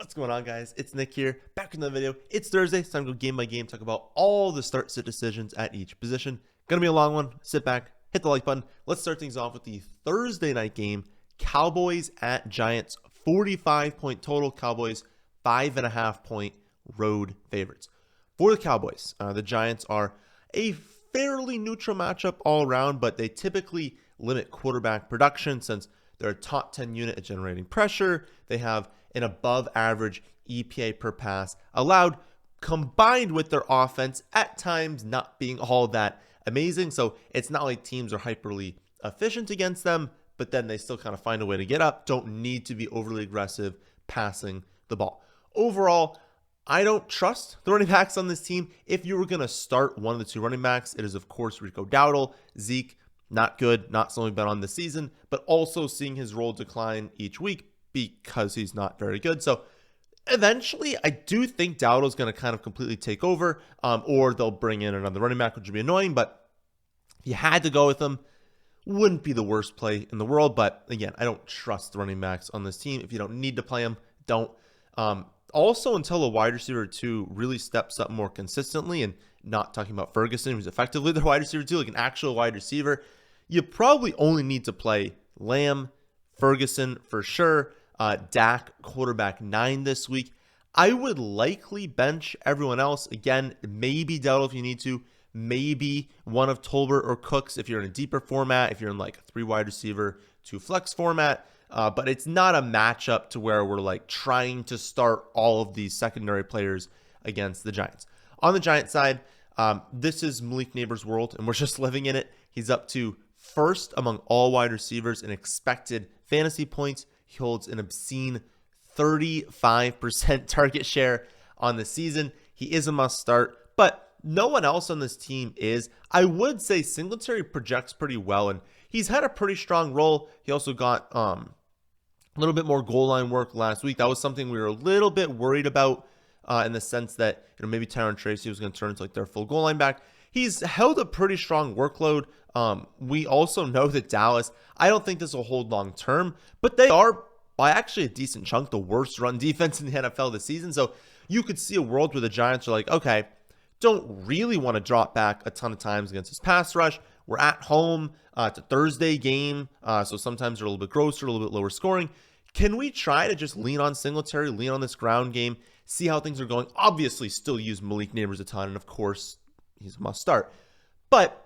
What's going on, guys? It's Nick here, back in the video. It's Thursday, it's time to go game by game, talk about all the start-sit decisions at each position. Gonna be a long one. Sit back, hit the like button. Let's start things off with the Thursday night game. Cowboys at Giants, 45-point total. Cowboys, 5.5-point road favorites. For the Cowboys, the Giants are a fairly neutral matchup all around, but they typically limit quarterback production since they're a top 10 unit at generating pressure. They have an above average EPA per pass allowed, combined with their offense at times not being all that amazing. So it's not like teams are hyperly efficient against them, but then they still kind of find a way to get up. Don't need to be overly aggressive passing the ball. Overall, I don't trust the running backs on this team. If you were going to start one of the two running backs, it is of course Rico Dowdle. Zeke, not good, not something we've been on this season, but also seeing his role decline each week because he's not very good. So eventually, I do think Dowdle's going to kind of completely take over, or they'll bring in another running back, which would be annoying. But if you had to go with him, wouldn't be the worst play in the world. But again, I don't trust the running backs on this team. If you don't need to play them, don't. Also, until a wide receiver 2 really steps up more consistently, and not talking about Ferguson, who's effectively their wide receiver 2, like an actual wide receiver, you probably only need to play Lamb, Ferguson for sure. Dak, quarterback 9 this week. I would likely bench everyone else. Again, maybe Dowdle if you need to. Maybe one of Tolbert or Cooks if you're in a deeper format, if you're in like a 3 wide receiver, 2 flex format. But it's not a matchup to where we're like trying to start all of these secondary players against the Giants. On the Giants side, this is Malik Neighbors' world, and we're just living in it. He's up to first among all wide receivers in expected fantasy points. He holds an obscene 35% target share on the season. He is a must start, but no one else on this team is. I would say Singletary projects pretty well, and he's had a pretty strong role. He also got a little bit more goal line work last week. That was something we were a little bit worried about in the sense that maybe Tyron Tracy was going to turn into like their full goal line back. He's held a pretty strong workload. We also know that Dallas, I don't think this will hold long term, but they are by actually a decent chunk the worst run defense in the NFL this season. So you could see a world where the Giants are like, okay, don't really want to drop back a ton of times against this pass rush. We're at home. It's a Thursday game, so sometimes they're a little bit grosser, a little bit lower scoring. Can we try to just lean on Singletary, lean on this ground game, see how things are going? Obviously, still use Malik Neighbors a ton, and of course, he's a must start. But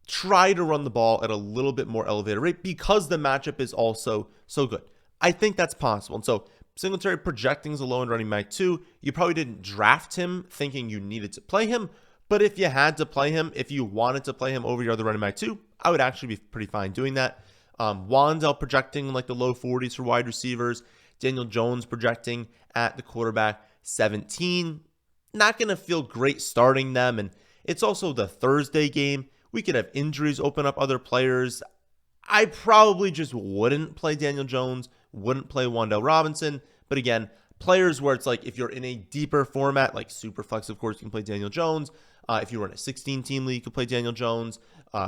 try to run the ball at a little bit more elevated rate because the matchup is also so good. I think that's possible. And so Singletary projecting as a low-end running back 2. You probably didn't draft him thinking you needed to play him. But if you had to play him, if you wanted to play him over your other running back 2, I would actually be pretty fine doing that. Wan'Dale projecting like the low 40s for wide receivers. Daniel Jones projecting at the quarterback 17. Not going to feel great starting them. And it's also the Thursday game. We could have injuries open up other players. I probably just wouldn't play Daniel Jones, wouldn't play Wan'Dale Robinson. But again, players where it's like if you're in a deeper format, like Superflex, of course, you can play Daniel Jones. If you run a 16-team league, you can play Daniel Jones.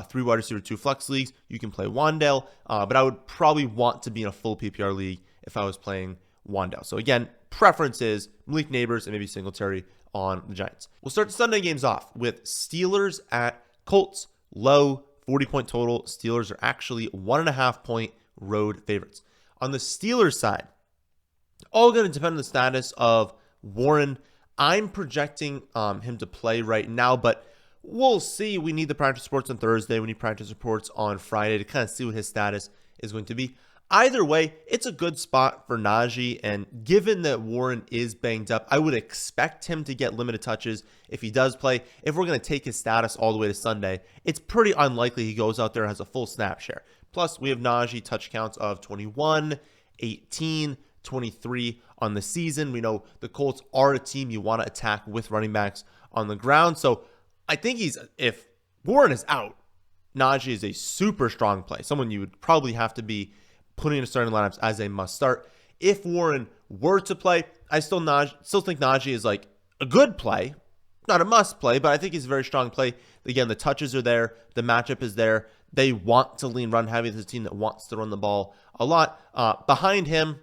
3 wide receiver, 2 flex leagues, you can play Wan'Dale. But I would probably want to be in a full PPR league if I was playing Wan'Dale. So again, preference is Malik Neighbors and maybe Singletary on the Giants. We'll start the Sunday games off with Steelers at Colts. Low 40-point total. Steelers are actually 1.5-point road favorites. On the Steelers side, all going to depend on the status of Warren. I'm projecting him to play right now, but we'll see. We need the practice reports on Thursday. We need practice reports on Friday to kind of see what his status is going to be. Either way, it's a good spot for Najee, and given that Warren is banged up, I would expect him to get limited touches if he does play. If we're going to take his status all the way to Sunday, it's pretty unlikely he goes out there and has a full snap share. Plus, we have Najee touch counts of 21, 18, 23 on the season. We know the Colts are a team you want to attack with running backs on the ground. So I think if Warren is out, Najee is a super strong play. Someone you would probably have to be putting in starting lineups as a must start. If Warren were to play, I still think Najee is like a good play, not a must play, but I think he's a very strong play. Again, the touches are there, the matchup is there. They want to lean run heavy. This is a team that wants to run the ball a lot. Behind him,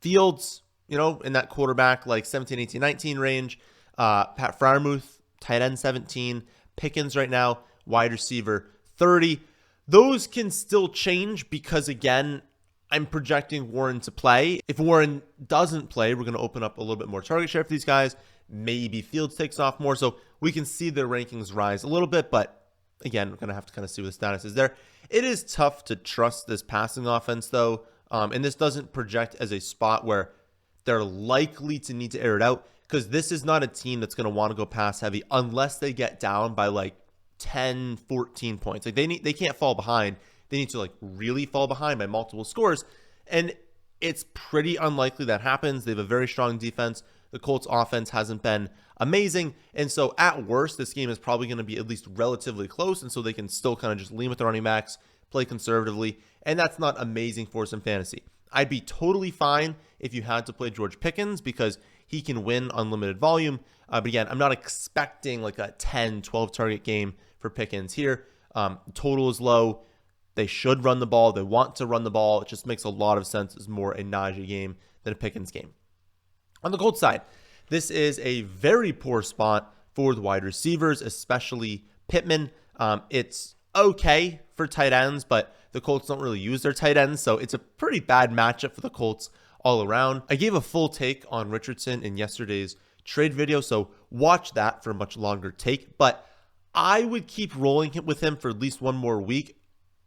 Fields, in that quarterback like 17, 18, 19 range. Pat Freiermuth, tight end 17. Pickens right now, wide receiver 30. Those can still change because, again, I'm projecting Warren to play. If Warren doesn't play, we're going to open up a little bit more target share for these guys. Maybe Fields takes off more. So we can see their rankings rise a little bit. But again, we're going to have to kind of see what the status is there. It is tough to trust this passing offense, though. And this doesn't project as a spot where they're likely to need to air it out, because this is not a team that's going to want to go pass heavy unless they get down by like 10, 14 points. Like they can't fall behind. They need to like really fall behind by multiple scores. And it's pretty unlikely that happens. They have a very strong defense. The Colts offense hasn't been amazing. And so at worst, this game is probably going to be at least relatively close. And so they can still kind of just lean with their running backs, play conservatively. And that's not amazing for some fantasy. I'd be totally fine if you had to play George Pickens because he can win unlimited volume. But again, I'm not expecting like a 10, 12 target game for Pickens here. Total is low. They should run the ball. They want to run the ball. It just makes a lot of sense. It's more a Najee game than a Pickens game. On the Colts side, this is a very poor spot for the wide receivers, especially Pittman. It's okay for tight ends, but the Colts don't really use their tight ends, so it's a pretty bad matchup for the Colts all around. I gave a full take on Richardson in yesterday's trade video, so watch that for a much longer take, but I would keep rolling with him for at least one more week,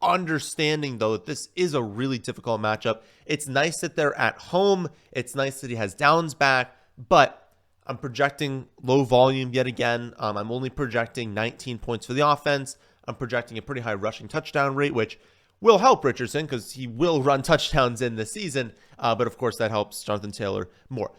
understanding, though, that this is a really difficult matchup. It's nice that they're at home. It's nice that he has Downs back, but I'm projecting low volume yet again. I'm only projecting 19 points for the offense. I'm projecting a pretty high rushing touchdown rate, which will help Richardson because he will run touchdowns in the season. But of course, that helps Jonathan Taylor more.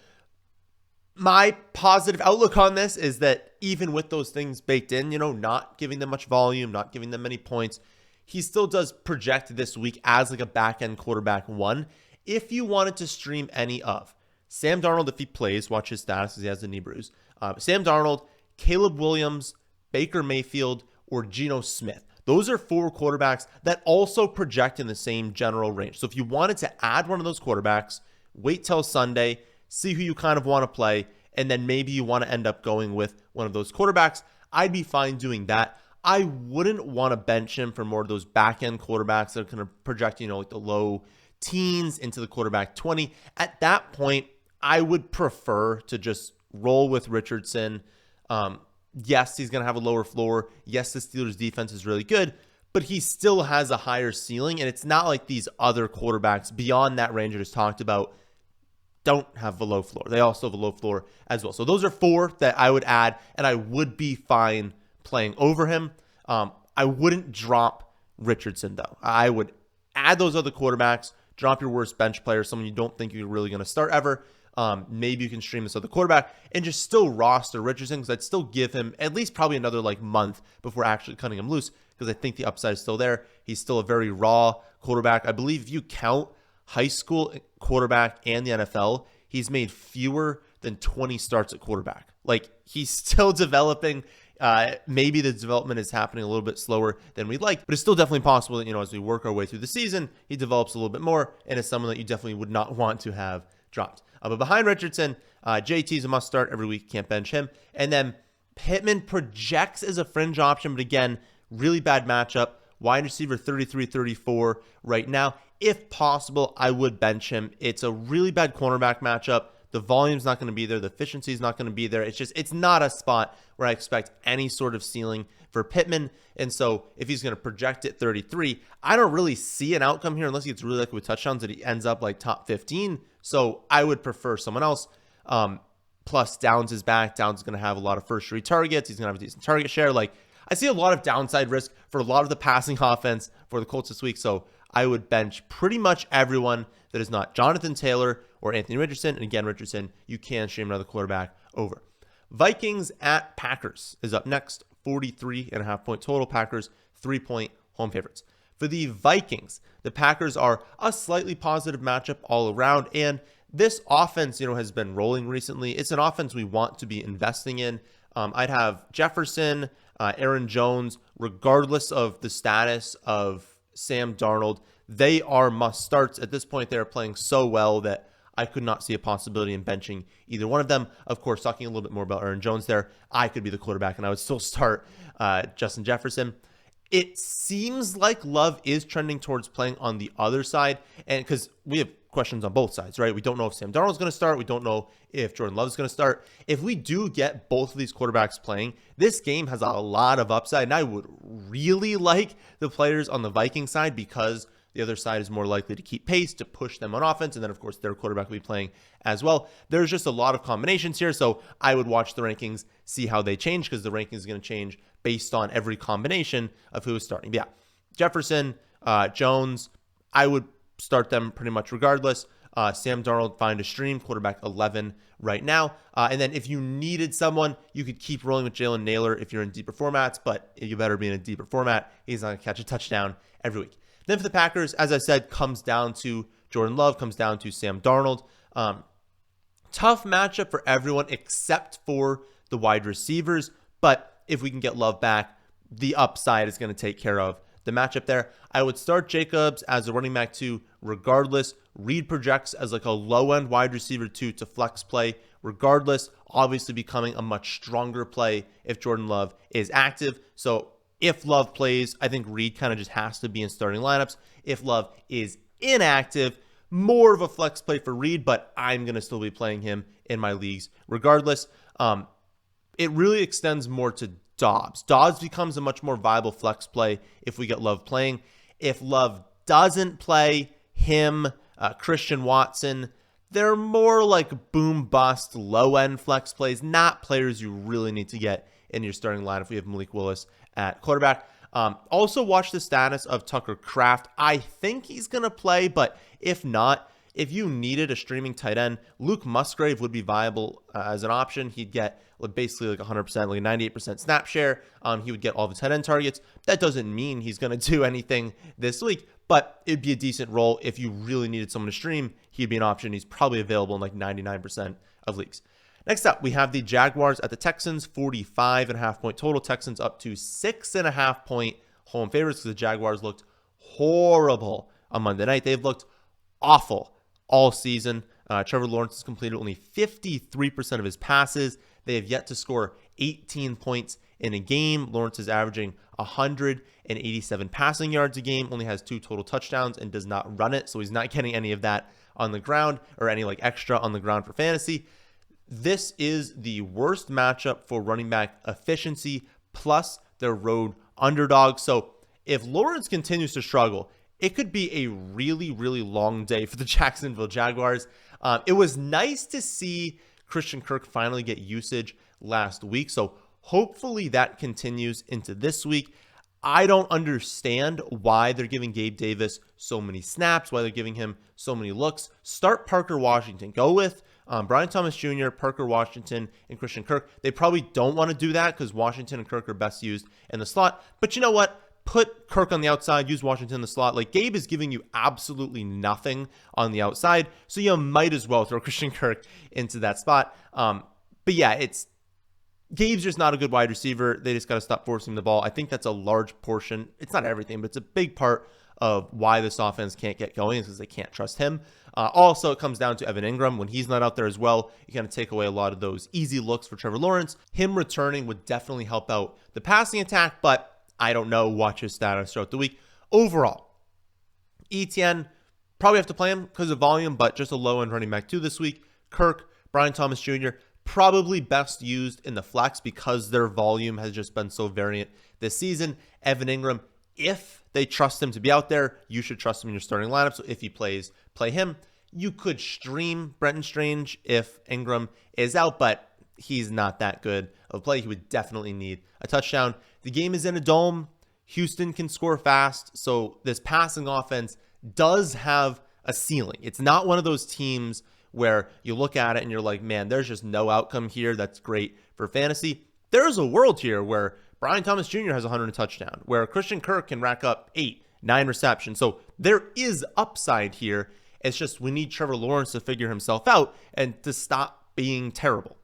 My positive outlook on this is that even with those things baked in, not giving them much volume, not giving them many points, he still does project this week as like a back-end quarterback one. If you wanted to stream any of Sam Darnold, if he plays, watch his status because he has the knee bruise. Sam Darnold, Caleb Williams, Baker Mayfield, or Geno Smith. Those are 4 quarterbacks that also project in the same general range. So if you wanted to add one of those quarterbacks, wait till Sunday, see who you kind of want to play, and then maybe you want to end up going with one of those quarterbacks. I'd be fine doing that. I wouldn't want to bench him for more of those back-end quarterbacks that are kind of projecting, like the low teens into the quarterback 20. At that point, I would prefer to just roll with Richardson. Yes, he's going to have a lower floor. Yes, the Steelers defense is really good, but he still has a higher ceiling, and it's not like these other quarterbacks beyond that range I just talked about don't have a low floor. They also have a low floor as well. So those are 4 that I would add, and I would be fine playing over him. I wouldn't drop Richardson, though. I would add those other quarterbacks, drop your worst bench player, someone you don't think you're really going to start ever. Maybe you can stream this other quarterback and just still roster Richardson, because I'd still give him at least probably another month before actually cutting him loose, because I think the upside is still there. He's still a very raw quarterback. I believe if you count high school quarterback and the NFL, he's made fewer than 20 starts at quarterback. He's still developing. Maybe the development is happening a little bit slower than we'd like, but it's still definitely possible that, as we work our way through the season, he develops a little bit more and is someone that you definitely would not want to have dropped. But behind Richardson, JT's a must start every week. Can't bench him. And then Pittman projects as a fringe option, but again, really bad matchup. Wide receiver 33-34 right now. If possible, I would bench him. It's a really bad cornerback matchup. The volume's not going to be there. The efficiency is not going to be there. It's not a spot where I expect any sort of ceiling for Pittman. And so if he's going to project at 33, I don't really see an outcome here unless he gets really lucky with touchdowns that he ends up top 15. So I would prefer someone else. Plus Downs is back. Downs is going to have a lot of first read targets. He's going to have a decent target share. I see a lot of downside risk for a lot of the passing offense for the Colts this week. So I would bench pretty much everyone that is not Jonathan Taylor or Anthony Richardson. And again, Richardson, you can stream another quarterback over. Vikings at Packers is up next. 43.5 point total. Packers 3-point home favorites. For the Vikings, the Packers are a slightly positive matchup all around. And this offense, has been rolling recently. It's an offense we want to be investing in. I'd have Jefferson, Aaron Jones, regardless of the status of Sam Darnold. They are must starts. At this point, they're playing so well that I could not see a possibility in benching either one of them. Of course, talking a little bit more about Aaron Jones there, I could be the quarterback and I would still start Justin Jefferson. It seems like Love is trending towards playing on the other side, and because we have questions on both sides, right? We don't know if Sam Darnold's going to start. We don't know if Jordan Love is going to start. If we do get both of these quarterbacks playing, this game has a lot of upside, and I would really like the players on the Vikings side because the other side is more likely to keep pace, to push them on offense, and then, of course, their quarterback will be playing as well. There's just a lot of combinations here, so I would watch the rankings, see how they change, because the rankings is going to change based on every combination of who is starting. But yeah, Jefferson, Jones, I would start them pretty much regardless. Sam Darnold, find a stream, quarterback 11 right now. And then if you needed someone, you could keep rolling with Jalen Naylor if you're in deeper formats, but you better be in a deeper format. He's not going to catch a touchdown every week. Then for the Packers, as I said, comes down to Jordan Love, comes down to Sam Darnold. Tough matchup for everyone except for the wide receivers, but if we can get Love back, the upside is going to take care of the matchup there. I would start Jacobs as a running back 2 regardless. Reed projects as like a low-end wide receiver 2 to flex play regardless, obviously becoming a much stronger play if Jordan Love is active. So if Love plays, I think Reed kind of just has to be in starting lineups. If Love is inactive, more of a flex play for Reed, but I'm going to still be playing him in my leagues regardless. It really extends more to Dobbs. Dobbs becomes a much more viable flex play if we get Love playing. If Love doesn't play, him, Christian Watson, they're more like boom bust, low-end flex plays, not players you really need to get in your starting lineup if we have Malik Willis at quarterback. Also watch the status of Tucker Kraft. I think he's going to play, but if not, if you needed a streaming tight end, Luke Musgrave would be viable as an option. He'd get basically like 100%, like a 98% snap share. He would get all the tight end targets. That doesn't mean he's going to do anything this week, but it'd be a decent role. If you really needed someone to stream, he'd be an option. He's probably available in like 99% of leagues. Next up, we have the Jaguars at the Texans, 45.5 point total. Texans up to 6.5 point home favorites because the Jaguars looked horrible on Monday night. They've looked awful all season. Trevor Lawrence has completed only 53% of his passes. They have yet to score 18 points in a game. Lawrence is averaging 187 passing yards a game, only has 2 total touchdowns, and does not run it. So he's not getting any of that on the ground or any like extra on the ground for fantasy. This is the worst matchup for running back efficiency, plus their road underdog. So if Lawrence continues to struggle, it could be a really, really long day for the Jacksonville Jaguars. It was nice to see Christian Kirk finally get usage last week, so hopefully that continues into this week. I don't understand why they're giving Gabe Davis so many snaps, why they're giving him so many looks. Start Parker Washington. Go with Brian Thomas Jr., Parker Washington, and Christian Kirk. They probably don't want to do that because Washington and Kirk are best used in the slot. But you know what? Put Kirk on the outside, use Washington in the slot. Like, Gabe is giving you absolutely nothing on the outside, so you might as well throw Christian Kirk into that spot. But yeah, Gabe's just not a good wide receiver. They just got to stop forcing the ball. I think that's a large portion. It's not everything, but it's a big part of why this offense can't get going is because they can't trust him. Also, it comes down to Evan Ingram. When he's not out there as well, you kind of take away a lot of those easy looks for Trevor Lawrence. Him returning would definitely help out the passing attack, but I don't know. Watch his status throughout the week. Overall, ETN, probably have to play him because of volume, but just a low-end running back 2 this week. Kirk, Brian Thomas Jr., probably best used in the flex because their volume has just been so variant this season. Evan Ingram, if they trust him to be out there, you should trust him in your starting lineup. So if he plays, play him. You could stream Brenton Strange if Ingram is out, but he's not that good of a play. He would definitely need a touchdown. The game is in a dome. Houston can score fast. So this passing offense does have a ceiling. It's not one of those teams where you look at it and you're like, man, there's just no outcome here that's great for fantasy. There's a world here where Brian Thomas Jr. has 100 touchdown, where Christian Kirk can rack up 8, 9 receptions. So there is upside here. It's just we need Trevor Lawrence to figure himself out and to stop being terrible.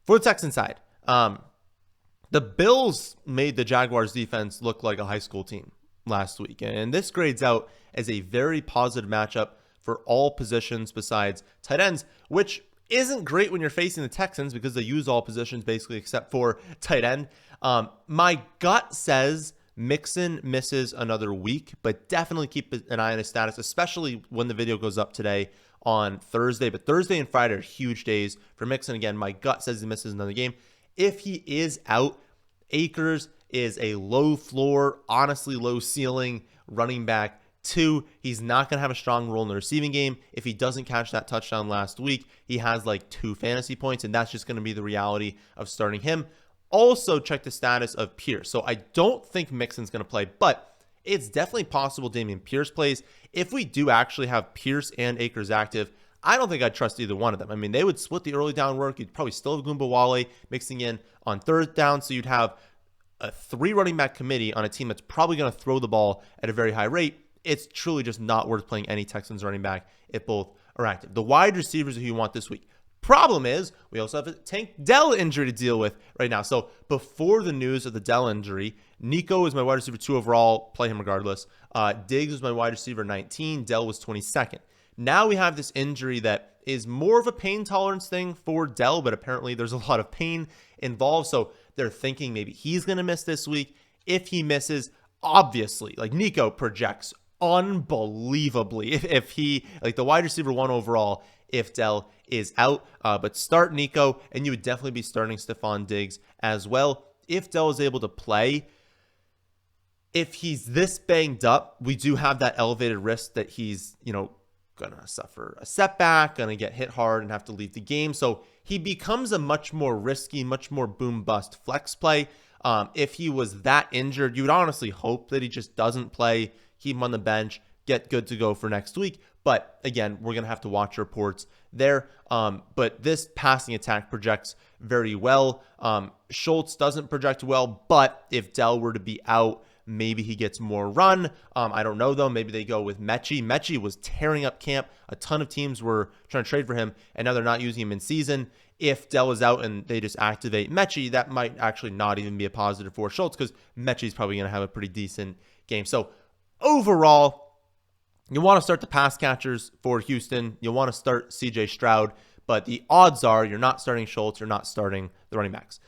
For the Texans side, the Bills made the Jaguars defense look like a high school team last week. And this grades out as a very positive matchup for all positions besides tight ends, which isn't great when you're facing the Texans because they use all positions basically except for tight end. My gut says Mixon misses another week, but definitely keep an eye on his status, especially when the video goes up today on Thursday. But Thursday and Friday are huge days for Mixon. Again, my gut says he misses another game. If he is out, Akers is a low floor, honestly low ceiling running back 2. He's not going to have a strong role in the receiving game. If he doesn't catch that touchdown last week, he has like 2 fantasy points, and that's just going to be the reality of starting him. Also, check the status of Pierce. So I don't think Mixon's going to play, but it's definitely possible Dameon Pierce plays. If we do actually have Pierce and Akers active, I don't think I'd trust either one of them. I mean, they would split the early down work. You'd probably still have Gumbawale mixing in on third down, so you'd have a 3 running back committee on a team that's probably going to throw the ball at a very high rate. It's truly just not worth playing any Texans running back if both are active. The wide receivers who you want this week. Problem is, we also have a Tank Dell injury to deal with right now. So before the news of the Dell injury, Nico is my wide receiver 2 overall. Play him regardless. Diggs was my wide receiver 19. Dell was 22nd. Now we have this injury that is more of a pain tolerance thing for Dell, but apparently there's a lot of pain involved. So they're thinking maybe he's going to miss this week. If he misses, obviously, like Nico projects unbelievably if he, like the wide receiver 1 overall, if Dell is out. But start Nico, and you would definitely be starting Stephon Diggs as well. If Dell is able to play, if he's this banged up, we do have that elevated risk that he's, going to suffer a setback, going to get hit hard and have to leave the game. So he becomes a much more risky, much more boom-bust flex play. If he was that injured, you would honestly hope that he just doesn't play, keep him on the bench, get good to go for next week. But again, we're going to have to watch reports there. But this passing attack projects very well. Schultz doesn't project well, but if Dell were to be out, maybe he gets more run. I don't know, though. Maybe they go with Mechie. Mechie was tearing up camp. A ton of teams were trying to trade for him, and now they're not using him in season. If Dell is out and they just activate Mechie, that might actually not even be a positive for Schultz because Mechie's probably going to have a pretty decent game. So overall, you want to start the pass catchers for Houston. You want to start CJ Stroud, but the odds are you're not starting Schultz. You're not starting the running backs.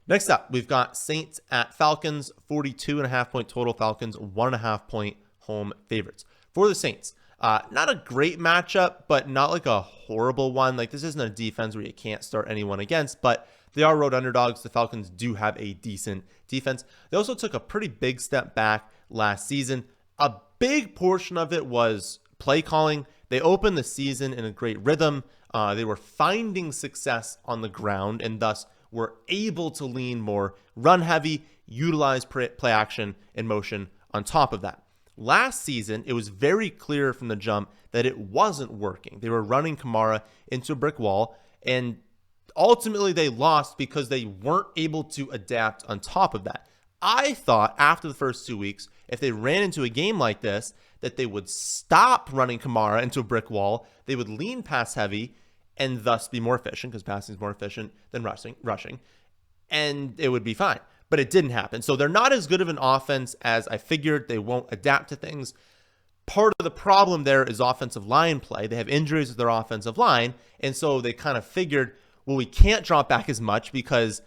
Next up, we've got Saints at Falcons, 42.5 point total. Falcons, 1.5 point home favorites. For the Saints, not a great matchup, but not like a horrible one. Like this isn't a defense where you can't start anyone against, but they are road underdogs. The Falcons do have a decent defense. They also took a pretty big step back last season. A big portion of it was play calling. They opened the season in a great rhythm. They were finding success on the ground and thus were able to lean more run heavy, utilize play action and motion on top of that. Last season, it was very clear from the jump that it wasn't working. They were running Kamara into a brick wall, and ultimately they lost because they weren't able to adapt on top of that. I thought after the first 2 weeks, if they ran into a game like this, that they would stop running Kamara into a brick wall, they would lean pass heavy, and thus be more efficient because passing is more efficient than rushing, and it would be fine. But it didn't happen. So they're not as good of an offense as I figured. They won't adapt to things. Part of the problem there is offensive line play. They have injuries with their offensive line, and so they kind of figured, well, we can't drop back as much because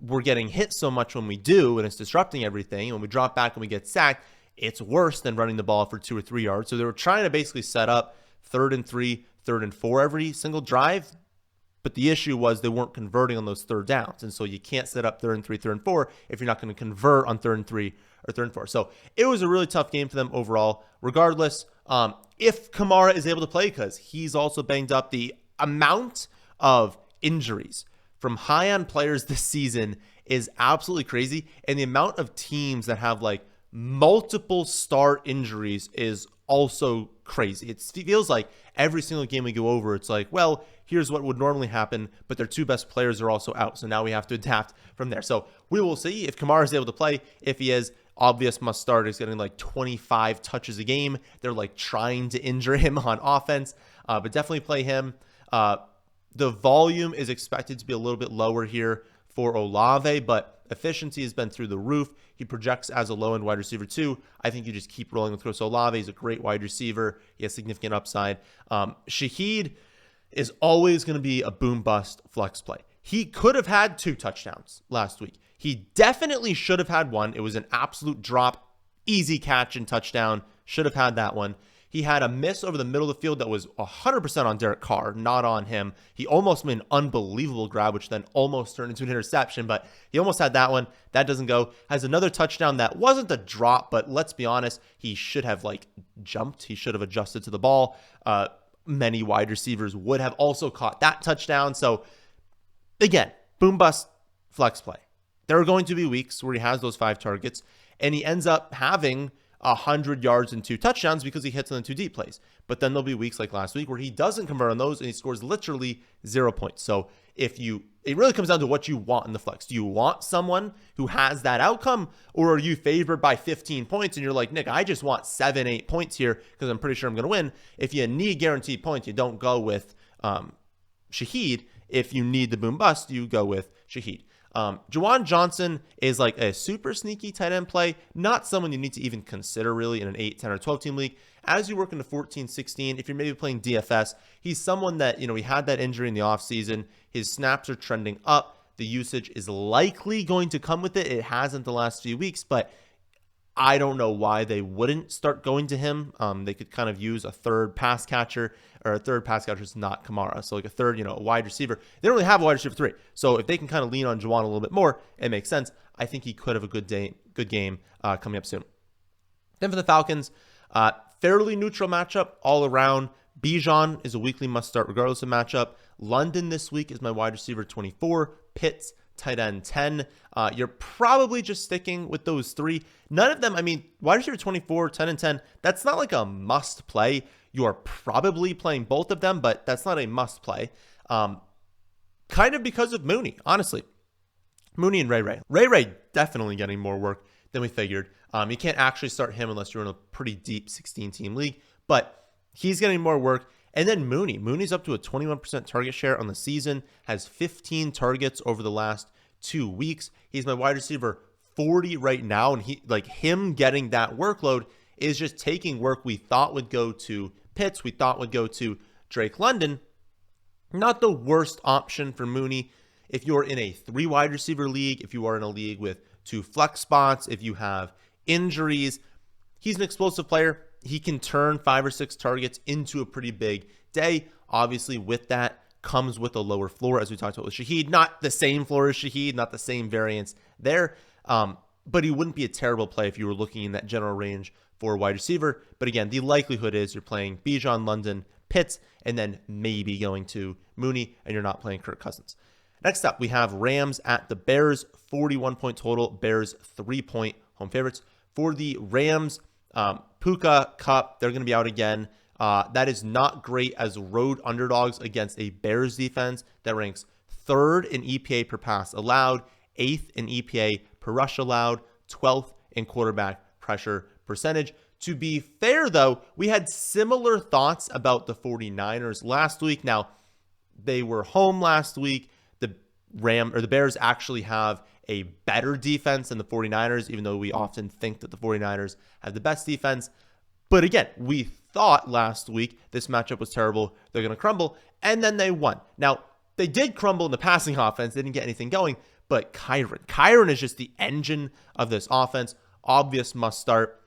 we're getting hit so much when we do, and it's disrupting everything. And when we drop back and we get sacked, it's worse than running the ball for 2 or 3 yards. So they were trying to basically set up 3rd and 3, 3rd and 4 every single drive. But the issue was they weren't converting on those third downs. And so you can't set up 3rd and 3, 3rd and 4 if you're not going to convert on 3rd and 3 or 3rd and 4. So it was a really tough game for them overall. Regardless, if Kamara is able to play, because he's also banged up, the amount of injuries from high-end players this season is absolutely crazy. And the amount of teams that have like multiple star injuries is also crazy. It feels like every single game we go over, it's like, well, here's what would normally happen, but their 2 best players are also out. So now we have to adapt from there. So we will see if Kamara is able to play. If he is, obvious must start. He's getting like 25 touches a game. They're like trying to injure him on offense, but definitely play him. The volume is expected to be a little bit lower here for Olave, but efficiency has been through the roof. He projects as a low-end wide receiver too. I think you just keep rolling with Chris Olave. He's a great wide receiver. He has significant upside. Shaheed is always going to be a boom-bust flex play. He could have had 2 touchdowns last week. He definitely should have had one. It was an absolute drop, easy catch and touchdown. Should have had that one. He had a miss over the middle of the field that was 100% on Derek Carr, not on him. He almost made an unbelievable grab, which then almost turned into an interception, but he almost had that one. That doesn't go. Has another touchdown that wasn't a drop, but let's be honest, he should have jumped. He should have adjusted to the ball. Many wide receivers would have also caught that touchdown. So again, boom bust flex play. There are going to be weeks where he has those 5 targets and he ends up having 100 yards and 2 touchdowns because he hits on the 2 deep plays. But then there'll be weeks like last week where he doesn't convert on those and he scores literally 0 points. So it really comes down to what you want in the flex. Do you want someone who has that outcome, or are you favored by 15 points and you're like, Nick, I just want 7-8 points here because I'm pretty sure I'm going to win. If you need guaranteed points, you don't go with Shaheed. If you need the boom bust, you go with Shaheed. Juwan Johnson is like a super sneaky tight end play, not someone you need to even consider really in an 8, 10, or 12 team league. As you work into 14, 16, if you're maybe playing DFS, he's someone that, he had that injury in the offseason. His snaps are trending up. The usage is likely going to come with it. It hasn't the last few weeks, but I don't know why they wouldn't start going to him. They could kind of use a third pass catcher, or a third pass catcher is not Kamara. So like a third, a wide receiver. They don't really have a wide receiver 3. So if they can kind of lean on Juwan a little bit more, it makes sense. I think he could have a good game coming up soon. Then for the Falcons, fairly neutral matchup all around. Bijan is a weekly must start regardless of matchup. London this week is my wide receiver 24. Pitts, tight end 10. You're probably just sticking with those 3. None of them, wide receiver 24, 10 and 10, that's not like a must play. You are probably playing both of them, but that's not a must play. Kind of because of Mooney, honestly. Mooney and Ray. Ray definitely getting more work than we figured. You can't actually start him unless you're in a pretty deep 16-team league, but he's getting more work. And then Mooney's up to a 21% target share on the season, has 15 targets over the last 2 weeks. He's my wide receiver 40 right now, and him getting that workload is just taking work we thought would go to Pitts, we thought would go to Drake London. Not the worst option for Mooney if you're in a 3 wide receiver league, if you are in a league with 2 flex spots, if you have injuries. He's an explosive player. He can turn 5 or 6 targets into a pretty big day. Obviously, with that comes with a lower floor, as we talked about with Shaheed. Not the same floor as Shaheed, not the same variance there. But he wouldn't be a terrible play if you were looking in that general range for a wide receiver. But again, the likelihood is you're playing Bijan, London, Pitts, and then maybe going to Mooney, and you're not playing Kirk Cousins. Next up, we have Rams at the Bears, 41-point total. Bears 3-point home favorites. For the Rams, Puka, Kupp, they're going to be out again. That is not great as road underdogs against a Bears defense that ranks 3rd in EPA per pass allowed, 8th in EPA per rush allowed, 12th in quarterback pressure percentage. To be fair, though, we had similar thoughts about the 49ers last week. Now, they were home last week. The Bears actually have a better defense than the 49ers, even though we often think that the 49ers have the best defense. But again, we thought last week this matchup was terrible. They're going to crumble, and then they won. Now, they did crumble in the passing offense. They didn't get anything going, but Kyren is just the engine of this offense. Obvious must start.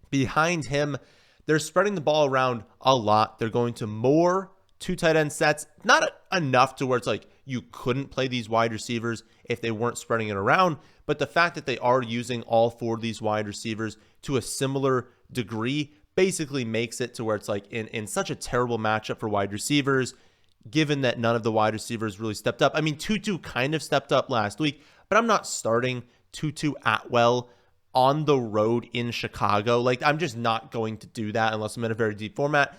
Behind him, they're spreading the ball around a lot. They're going to more 2 tight end sets. Not enough to where it's like you couldn't play these wide receivers if they weren't spreading it around. But the fact that they are using all 4 of these wide receivers to a similar degree basically makes it to where it's like in such a terrible matchup for wide receivers, given that none of the wide receivers really stepped up. Tutu kind of stepped up last week, but I'm not starting Tutu Atwell on the road in Chicago. I'm just not going to do that unless I'm in a very deep format.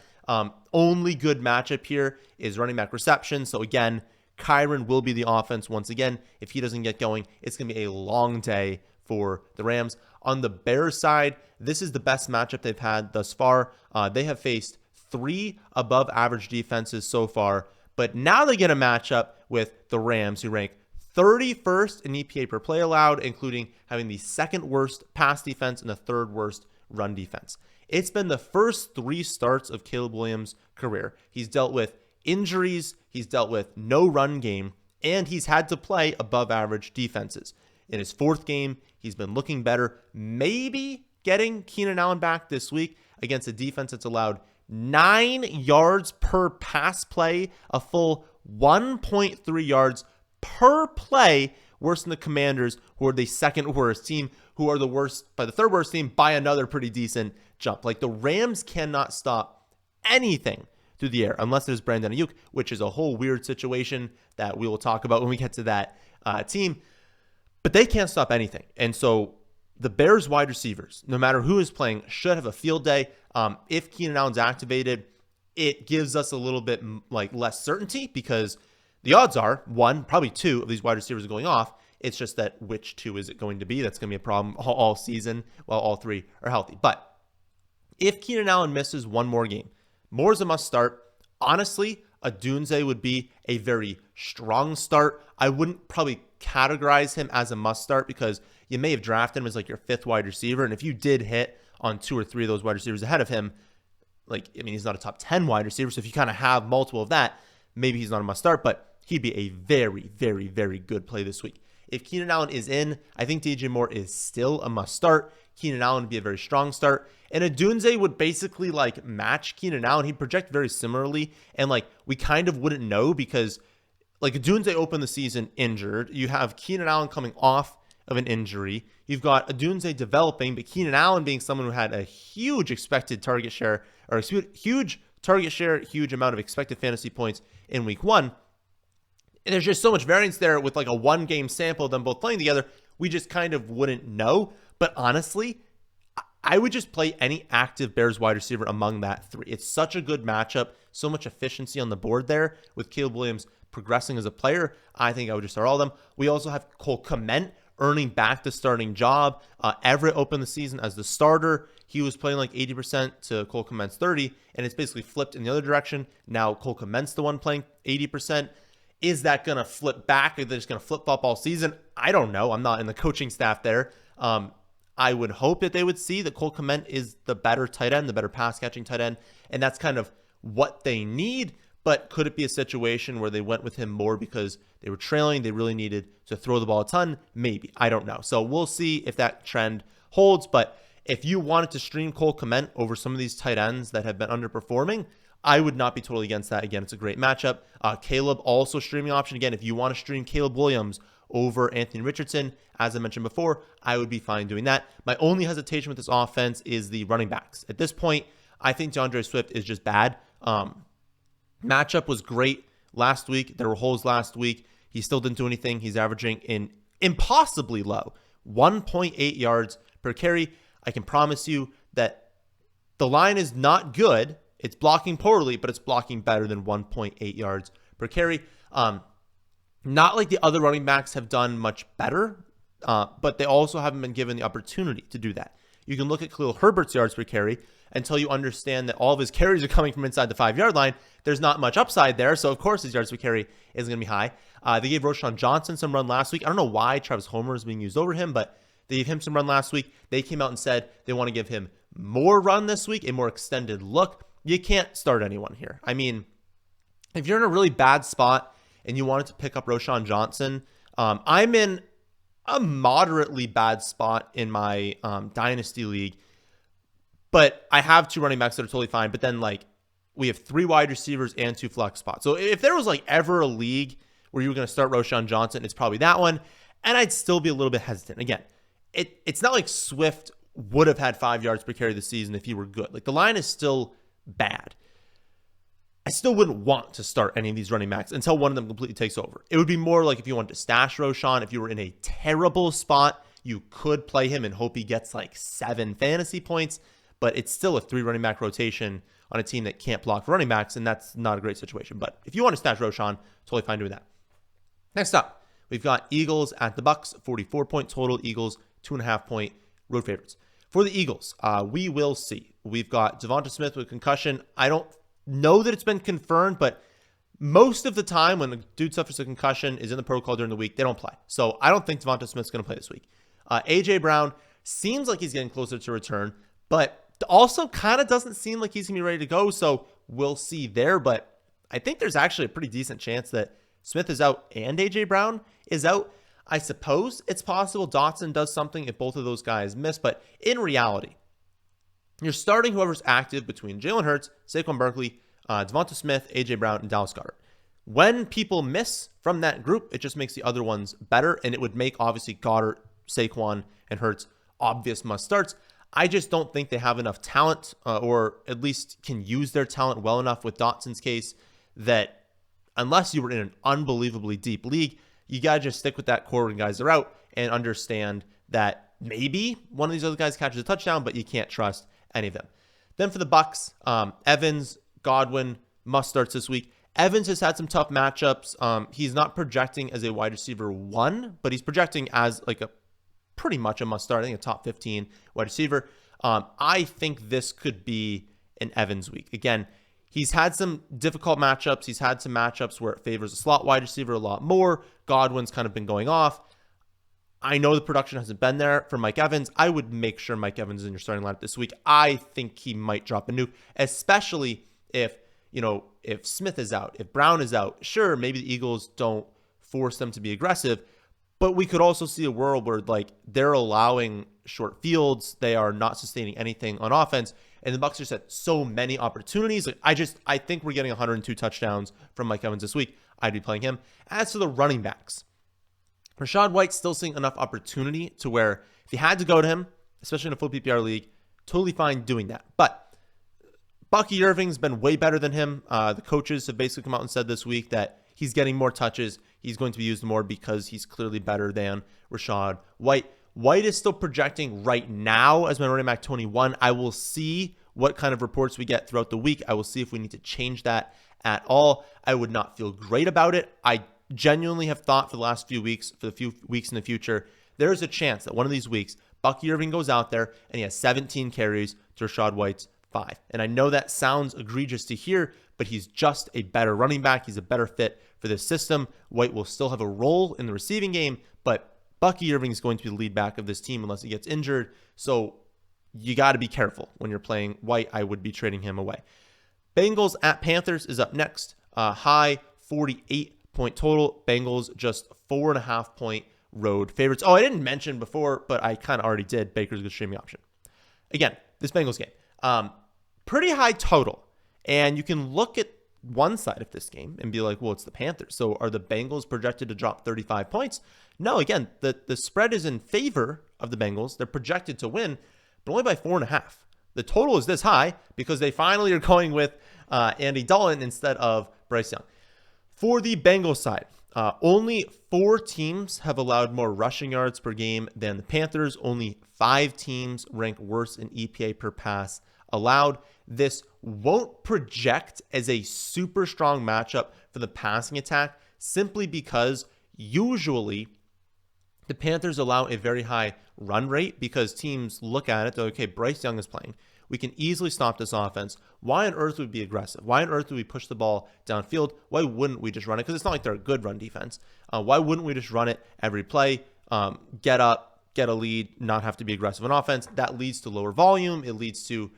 Only good matchup here is running back reception. So again, Kyren will be the offense once again. If he doesn't get going, it's going to be a long day for the Rams. On the Bears side, this is the best matchup they've had thus far. They have faced 3 above average defenses so far, but now they get a matchup with the Rams, who rank 31st in EPA per play allowed, including having the second worst pass defense and the third worst run defense. It's been the first 3 starts of Caleb Williams' career. He's dealt with injuries, he's dealt with no run game, and he's had to play above average defenses. In his 4th game, he's been looking better, maybe getting Keenan Allen back this week against a defense that's allowed 9 yards per pass play, a full 1.3 yards per play, worse than the Commanders, who are the second worst team, who are the worst by the third worst team by another pretty decent jump. Like, the Rams cannot stop anything through the air unless there's Brandon Ayuk, which is a whole weird situation that we will talk about when we get to that team. But they can't stop anything. And so the Bears wide receivers, no matter who is playing, should have a field day. If Keenan Allen's activated, it gives us a little bit like less certainty, because the odds are 1, probably 2 of these wide receivers are going off. It's just that which 2 is it going to be? That's going to be a problem all season while all 3 are healthy. But if Keenan Allen misses one more game, Moore's a must start. Honestly, a Dunze would be a very strong start. I wouldn't probably categorize him as a must start, because you may have drafted him as like your 5th wide receiver. And if you did hit on 2 or 3 of those wide receivers ahead of him, he's not a top 10 wide receiver. So if you kind of have multiple of that, maybe he's not a must start, but he'd be a very, very, very good play this week. If Keenan Allen is in, I think DJ Moore is still a must start. Keenan Allen would be a very strong start. And Odunze would basically like match Keenan Allen. He'd project very similarly. And like, we kind of wouldn't know, because like Odunze opened the season injured. You have Keenan Allen coming off of an injury. You've got Odunze developing, but Keenan Allen being someone who had a huge expected target share, or huge target share, huge amount of expected fantasy points in week 1. And there's just so much variance there with like a 1-game sample of them both playing together. We just kind of wouldn't know. But honestly, I would just play any active Bears wide receiver among that 3. It's such a good matchup, so much efficiency on the board there with Caleb Williams progressing as a player. I think I would just start all of them. We also have Cole Kmet earning back the starting job. Everett opened the season as the starter. He was playing like 80% to Cole Kmet's 30%, and it's basically flipped in the other direction. Now Cole Kmet's the one playing 80%. Is that going to flip back? Are they just going to flip-flop all season? I don't know. I'm not in the coaching staff there. I would hope that they would see that Cole Kmet is the better tight end, the better pass-catching tight end, and that's kind of what they need. But could it be a situation where they went with him more because they were trailing, they really needed to throw the ball a ton? Maybe. I don't know. So we'll see if that trend holds. But if you wanted to stream Cole Kmet over some of these tight ends that have been underperforming, I would not be totally against that. Again, it's a great matchup. Caleb, also streaming option. Again, if you want to stream Caleb Williams over Anthony Richardson, as I mentioned before, I would be fine doing that. My only hesitation with this offense is the running backs. At this point, I think DeAndre Swift is just bad. Matchup was great last week. There were holes last week. He still didn't do anything. He's averaging an impossibly low 1.8 yards per carry. I can promise you that the line is not good. It's blocking poorly, but it's blocking better than 1.8 yards per carry. Not like the other running backs have done much better, but they also haven't been given the opportunity to do that. You can look at Khalil Herbert's yards per carry until you understand that all of his carries are coming from inside the 5-yard line. There's not much upside there, so of course his yards per carry is going to be high. They gave Roschon Johnson some run last week. I don't know why Travis Homer is being used over him, but they gave him some run last week. They came out and said they want to give him more run this week, a more extended look. You can't start anyone here. I mean, if you're in a really bad spot and you wanted to pick up Roschon Johnson, I'm in a moderately bad spot in my dynasty league, but I have 2 running backs that are totally fine. But then like we have 3 wide receivers and 2 flex spots. So if there was like ever a league where you were going to start Roschon Johnson, it's probably that one. And I'd still be a little bit hesitant. Again, it's not like Swift would have had 5 yards per carry this season if he were good. Like, the line is still bad. I still wouldn't want to start any of these running backs until one of them completely takes over. It would be more like if you wanted to stash Roschon, if you were in a terrible spot, you could play him and hope he gets like 7 fantasy points, but it's still a 3 running back rotation on a team that can't block for running backs, and that's not a great situation. But if you want to stash Roschon, totally fine doing that. Next up, we've got Eagles at the Bucs, 44-point total. Eagles, 2.5-point road favorites. For the Eagles, we will see. We've got Devonta Smith with concussion. I don't know that it's been confirmed, but Most of the time when the dude suffers a concussion, is in the protocol during the week, they don't play. So I don't think Devonta Smith's going to play this week. A.J. Brown seems like he's getting closer to return, but also kind of doesn't seem like he's going to be ready to go. So we'll see there. But I think there's actually a pretty decent chance that Smith is out and A.J. Brown is out. I suppose it's possible Dotson does something if both of those guys miss. But in reality, you're starting whoever's active between Jalen Hurts, Saquon Barkley, Devonta Smith, A.J. Brown, and Dallas Goedert. When people miss from that group, it just makes the other ones better, and it would make, obviously, Goddard, Saquon, and Hurts obvious must-starts. I just don't think they have enough talent, or at least can use their talent well enough with Dotson's case, that unless you were in an unbelievably deep league, you got to just stick with that core when guys are out and understand that maybe one of these other guys catches a touchdown, but you can't trust any of them. Then for the Bucs, Evans, Godwin, must-starts this week. Evans has had some tough matchups. He's not projecting as a wide receiver 1, but he's projecting as like a pretty much a must-start. I think a top 15 wide receiver. I think this could be an Evans week. Again, he's had some difficult matchups. He's had some matchups where it favors a slot wide receiver a lot more. Godwin's kind of been going off. I know the production hasn't been there for Mike Evans. I would make sure Mike Evans is in your starting lineup this week. I think he might drop a nuke, especially if Smith is out, if Brown is out. Sure, maybe the Eagles don't force them to be aggressive, but we could also see a world where like they're allowing short fields. They are not sustaining anything on offense. And the Bucs just had so many opportunities. Like I think we're getting 102 touchdowns from Mike Evans this week. I'd be playing him. As to the running backs, Rachaad White's still seeing enough opportunity to where if you had to go to him, especially in a full PPR league, totally fine doing that. But Bucky Irving's been way better than him. The coaches have basically come out and said this week that he's getting more touches. He's going to be used more because he's clearly better than Rachaad White. White is still projecting right now as my running back 21. I will see what kind of reports we get throughout the week. I will see if we need to change that at all. I would not feel great about it. I genuinely have thought for the last few weeks, for the few weeks in the future, there is a chance that one of these weeks, Bucky Irving goes out there and he has 17 carries to Rachaad White's 5. And I know that sounds egregious to hear, but he's just a better running back. He's a better fit for this system. White will still have a role in the receiving game, but Bucky Irving is going to be the lead back of this team unless he gets injured. So you got to be careful when you're playing White. I would be trading him away. Bengals at Panthers is up next. High 48-point total. Bengals just 4.5-point road favorites. Oh, I didn't mention before, but I kind of already did. Baker's a good streaming option. Again, this Bengals game. Pretty high total. And you can look at one side of this game and be like, well, it's the Panthers. So are the Bengals projected to drop 35 points? No, again, the spread is in favor of the Bengals. They're projected to win, but only by 4.5. The total is this high because they finally are going with Andy Dalton instead of Bryce Young. For the Bengals side, only 4 teams have allowed more rushing yards per game than the Panthers. Only 5 teams rank worse in EPA per pass allowed. This won't project as a super strong matchup for the passing attack simply because usually the Panthers allow a very high run rate because teams look at it, they're like, okay, Bryce Young is playing. We can easily stop this offense. Why on earth would we be aggressive? Why on earth would we push the ball downfield? Why wouldn't we just run it? Because it's not like they're a good run defense. Why wouldn't we just run it every play, get up, get a lead, not have to be aggressive on offense? That leads to lower volume. It leads to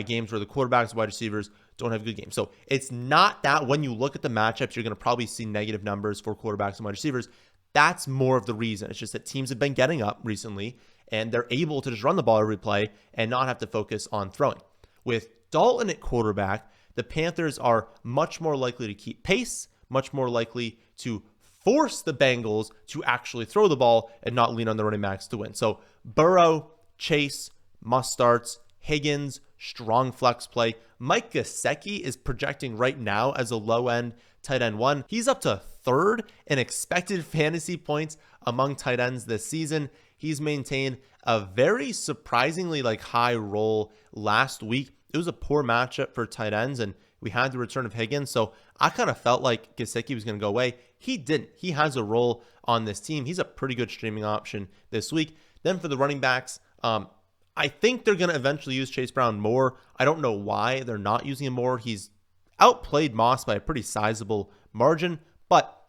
games where the quarterbacks, wide receivers don't have good games. So it's not that when you look at the matchups, you're going to probably see negative numbers for quarterbacks and wide receivers. That's more of the reason. It's just that teams have been getting up recently and they're able to just run the ball every play and not have to focus on throwing. With Dalton at quarterback, the Panthers are much more likely to keep pace, much more likely to force the Bengals to actually throw the ball and not lean on the running backs to win. So Burrow, Chase, must starts, Higgins, strong flex play. Mike Gesicki is projecting right now as a low-end tight end 1. He's up to 3rd in expected fantasy points among tight ends this season. He's maintained a very surprisingly high role last week. It was a poor matchup for tight ends, and we had the return of Higgins, so I kind of felt like Gesicki was going to go away. He didn't. He has a role on this team. He's a pretty good streaming option this week. Then for the running backs, I think they're going to eventually use Chase Brown more. I don't know why they're not using him more. He's outplayed Moss by a pretty sizable margin, but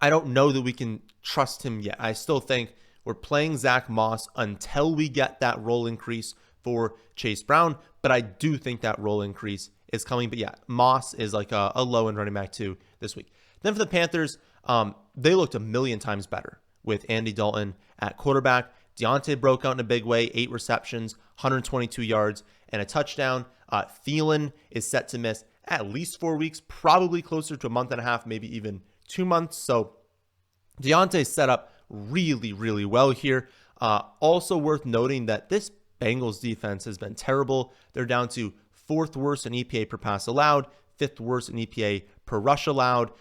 I don't know that we can trust him yet. I still think we're playing Zach Moss until we get that role increase for Chase Brown, but I do think that role increase is coming. But yeah, Moss is like a low-end running back 2 this week. Then for the Panthers, they looked a million times better with Andy Dalton at quarterback. Deontay broke out in a big way, 8 receptions, 122 yards, and a touchdown. Thielen is set to miss at least 4 weeks, probably closer to a month and a half, maybe even 2 months. So Deontay's set up really, really well here. Also worth noting that this Bengals defense has been terrible. They're down to 4th worst in EPA per pass allowed, 5th worst in EPA per rush allowed.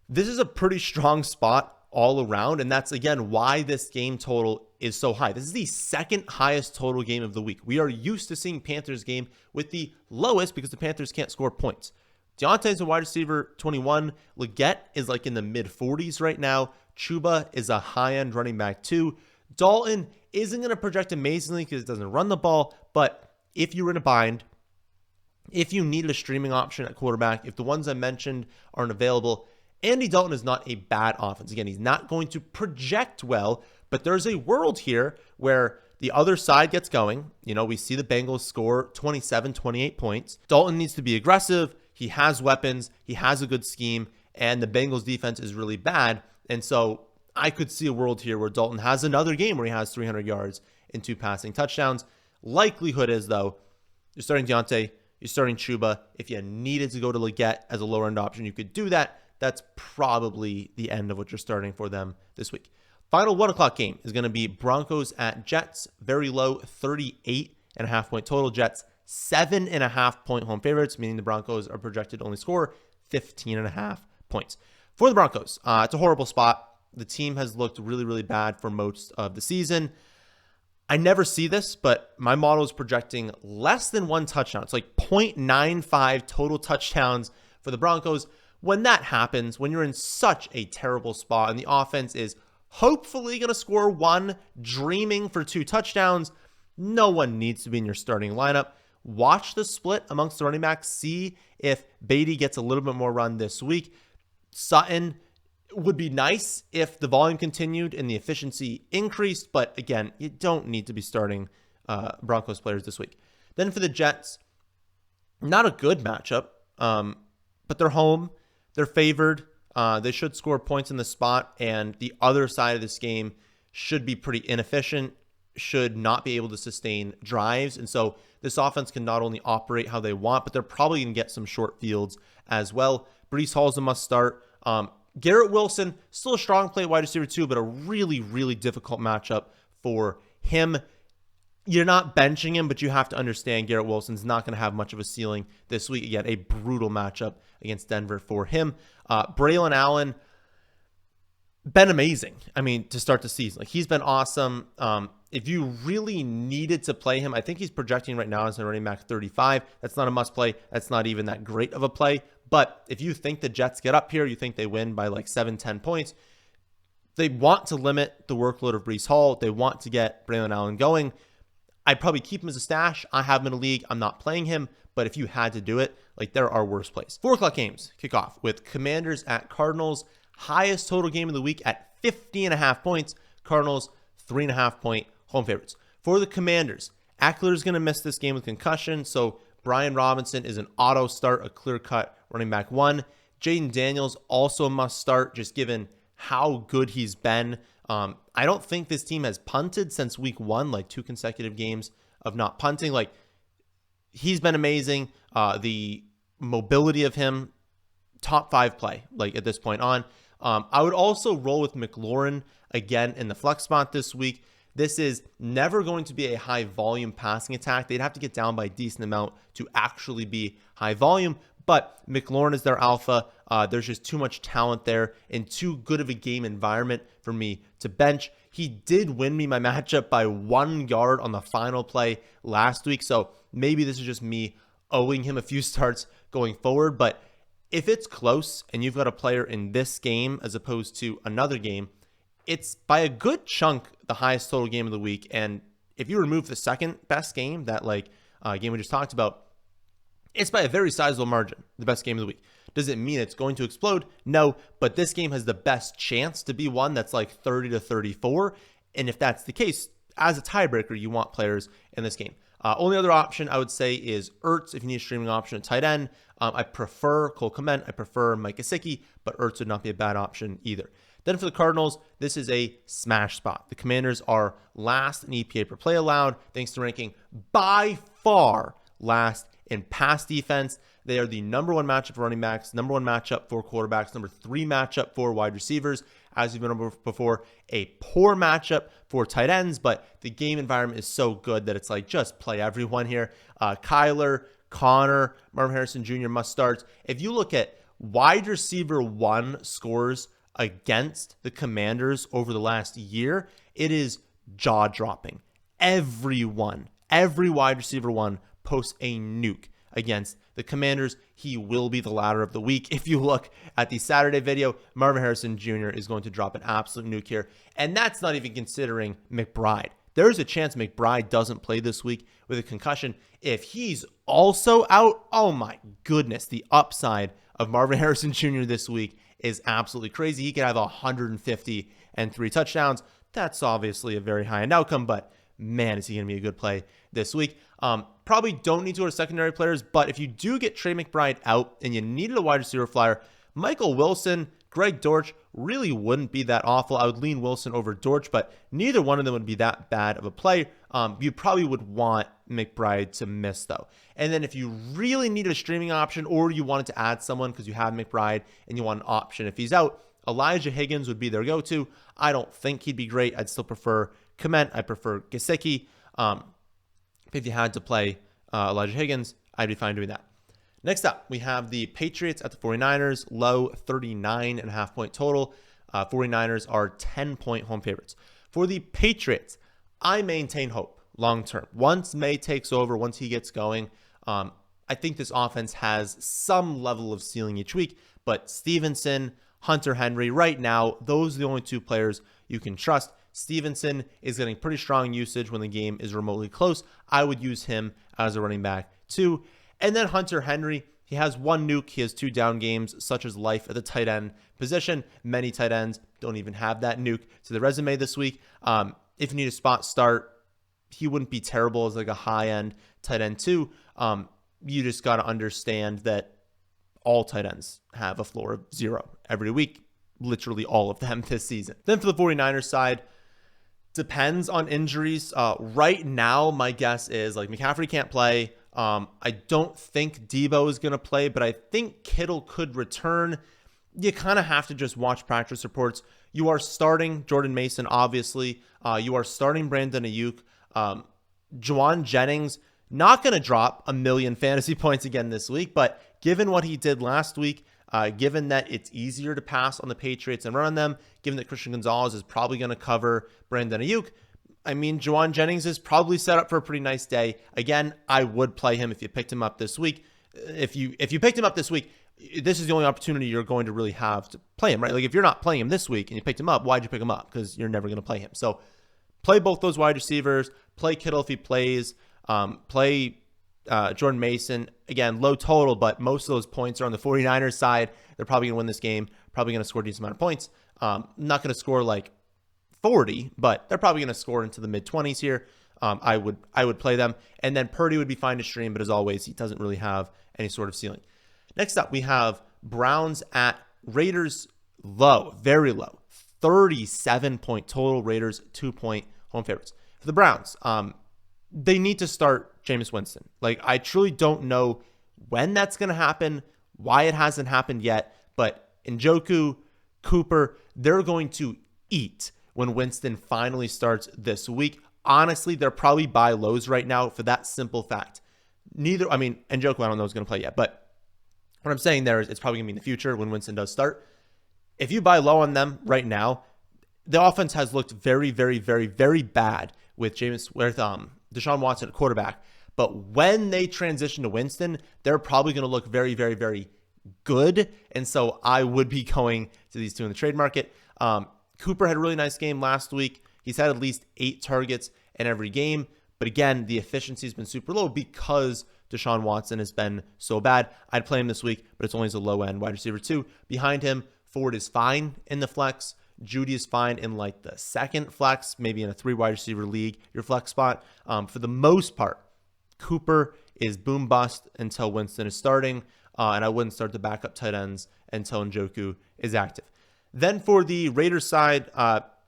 This is a pretty strong spot all around, and that's, again, why this game total is so high. This is the 2nd highest total game of the week. We are used to seeing Panthers game with the lowest because the Panthers can't score points. Deontay's a wide receiver 21. Leggett is like in the mid-40s right now. Chuba is a high-end running back 2. Dalton isn't going to project amazingly because it doesn't run the ball, but if you're in a bind, if you need a streaming option at quarterback, if the ones I mentioned aren't available, Andy Dalton is not a bad offense. Again, he's not going to project well, but there's a world here where the other side gets going. You know, we see the Bengals score 27, 28 points. Dalton needs to be aggressive. He has weapons. He has a good scheme, and the Bengals defense is really bad. And so I could see a world here where Dalton has another game where he has 300 yards and 2 passing touchdowns. Likelihood is, though, you're starting Deontay, you're starting Chuba. If you needed to go to Leggett as a lower-end option, you could do that. That's probably the end of what you're starting for them this week. Final 1 o'clock game is going to be Broncos at Jets. Very low, 38.5 point total. Jets, 7.5 point home favorites, meaning the Broncos are projected to only score 15.5 points. For the Broncos, it's a horrible spot. The team has looked really, really bad for most of the season. I never see this, but my model is projecting less than 1 touchdown. It's like 0.95 total touchdowns for the Broncos. When that happens, when you're in such a terrible spot and the offense is hopefully going to score 1, dreaming for 2 touchdowns, no one needs to be in your starting lineup. Watch the split amongst the running backs. See if Beatty gets a little bit more run this week. Sutton would be nice if the volume continued and the efficiency increased, but again, you don't need to be starting Broncos players this week. Then for the Jets, not a good matchup, but they're home. They're favored. They should score points in the spot, and the other side of this game should be pretty inefficient, should not be able to sustain drives. And so this offense can not only operate how they want, but they're probably going to get some short fields as well. Breece Hall's a must start. Garrett Wilson, still a strong play at wide receiver 2, but a really, really difficult matchup for him. You're not benching him, but you have to understand Garrett Wilson's not going to have much of a ceiling this week. Again, a brutal matchup against Denver for him. Braylon Allen, been amazing. I mean, to start the season, like, he's been awesome. If you really needed to play him, I think he's projecting right now as a running back 35. That's not a must play. That's not even that great of a play. But if you think the Jets get up here, you think they win by like 7-10 points, they want to limit the workload of Breece Hall. They want to get Braylon Allen going. I'd probably keep him as a stash. I have him in a league. I'm not playing him. But if you had to do it, like, there are worse plays. 4 o'clock games kick off with Commanders at Cardinals. Highest total game of the week at 50.5 points. Cardinals, 3.5 point home favorites. For the Commanders, Eckler's going to miss this game with concussion. So Brian Robinson is an auto start, a clear-cut running back 1. Jaden Daniels also a must start, just given how good he's been. I don't think this team has punted since week 1, like 2 consecutive games of not punting. Like, he's been amazing. The mobility of him, top 5 play, like, at this point on. I would also roll with McLaurin again in the flex spot this week. This is never going to be a high volume passing attack. They'd have to get down by a decent amount to actually be high volume, but McLaurin is their alpha. There's just too much talent there and too good of a game environment for me to bench. He did win me my matchup by 1 yard on the final play last week, so maybe this is just me owing him a few starts going forward. But if it's close and you've got a player in this game as opposed to another game, it's by a good chunk the highest total game of the week. And if you remove the second best game, that game we just talked about, it's by a very sizable margin the best game of the week. Does it mean it's going to explode? No, but this game has the best chance to be one that's like 30-34. And if that's the case, as a tiebreaker, you want players in this game. Only other option I would say is Ertz if you need a streaming option at tight end. I prefer Cole Kmet. I prefer Mike Gesicki, but Ertz would not be a bad option either. Then for the Cardinals, this is a smash spot. The Commanders are last in EPA per play allowed, thanks to ranking by far last in pass defense. They are the number 1 matchup for running backs, number 1 matchup for quarterbacks, number 3 matchup for wide receivers. As we've been over before, a poor matchup for tight ends, but the game environment is so good that it's like just play everyone here. Kyler, Connor, Marvin Harrison Jr. must start. If you look at wide receiver 1 scores against the Commanders over the last year, it is jaw-dropping. Every wide receiver 1 posts a nuke against the Commanders. He will be the ladder of the week. If you look at the Saturday video, Marvin Harrison Jr. is going to drop an absolute nuke here. And that's not even considering McBride. There's a chance McBride doesn't play this week with a concussion. If he's also out, oh my goodness, the upside of Marvin Harrison Jr. this week is absolutely crazy. He could have 150 and 3 touchdowns. That's obviously a very high-end outcome, but man, is he going to be a good play this week. Probably don't need to go to secondary players, but if you do get Trey McBride out and you needed a wide receiver flyer, Michael Wilson, Greg Dortch really wouldn't be that awful. I would lean Wilson over Dortch, but neither one of them would be that bad of a play. You probably would want McBride to miss, though. And then if you really needed a streaming option or you wanted to add someone because you have McBride and you want an option if he's out, Elijah Higgins would be their go-to. I don't think he'd be great. I'd still prefer Kmet. I prefer Gesicki. If you had to play Elijah Higgins, I'd be fine doing that. Next up, we have the Patriots at the 49ers, low 39.5 point total. 49ers are 10-point home favorites. For the Patriots, I maintain hope long-term. Once May takes over, once he gets going, I think this offense has some level of ceiling each week, but Stevenson, Hunter Henry, right now, those are the only 2 players you can trust. Stevenson is getting pretty strong usage when the game is remotely close. I would use him as a running back too. And then Hunter Henry, he has 1 nuke. He has 2 down games, such as life at the tight end position. Many tight ends don't even have that nuke to the resume this week. If you need a spot start, he wouldn't be terrible as like a high-end tight end too. You just got to understand that all tight ends have a floor of 0 every week. Literally all of them this season. Then for the 49ers side, depends on injuries. Right now, my guess is like McCaffrey can't play. I don't think Debo is going to play, but I think Kittle could return. You kind of have to just watch practice reports. You are starting Jordan Mason, obviously. You are starting Brandon Ayuk. Juwan Jennings, not going to drop 1 million fantasy points again this week, but given what he did last week, given that it's easier to pass on the Patriots and run on them, given that Christian Gonzalez is probably going to cover Brandon Ayuk, I mean, Juwan Jennings is probably set up for a pretty nice day. Again, I would play him if you picked him up this week. If you picked him up this week, this is the only opportunity you're going to really have to play him, right? Like if you're not playing him this week and you picked him up, why'd you pick him up? Because you're never going to play him. So play both those wide receivers. Play Kittle if he plays. Play Jordan Mason. Again, low total, but most of those points are on the 49ers side. They're probably going to win this game. Probably going to score a decent amount of points. Not going to score like 40, but they're probably going to score into the mid-20s here. I would play them. And then Purdy would be fine to stream, but as always, he doesn't really have any sort of ceiling. Next up, we have Browns at Raiders, low, very low. 37-point total. Raiders, 2-point home favorites. For the Browns, they need to start Jameis Winston. Like, I truly don't know when that's going to happen, why it hasn't happened yet, but Njoku, Cooper, they're going to eat when Winston finally starts this week. Honestly, they're probably buy lows right now for that simple fact. Njoku, I don't know who's going to play yet, but what I'm saying there is it's probably going to be in the future when Winston does start. If you buy low on them right now, the offense has looked very, very, very, very bad with Deshaun Watson at quarterback. But when they transition to Winston, they're probably going to look very, very, very good. And so I would be going to these two in the trade market. Cooper had a really nice game last week. He's had at least 8 targets in every game. But again, the efficiency has been super low because Deshaun Watson has been so bad. I'd play him this week, but it's only as a low-end wide receiver 2. Behind him, Ford is fine in the flex. Judy is fine in like the second flex, maybe in a 3 wide receiver league, your flex spot. For the most part, Cooper is boom bust until Winston is starting, and I wouldn't start the backup tight ends until Njoku is active. Then for the Raiders side,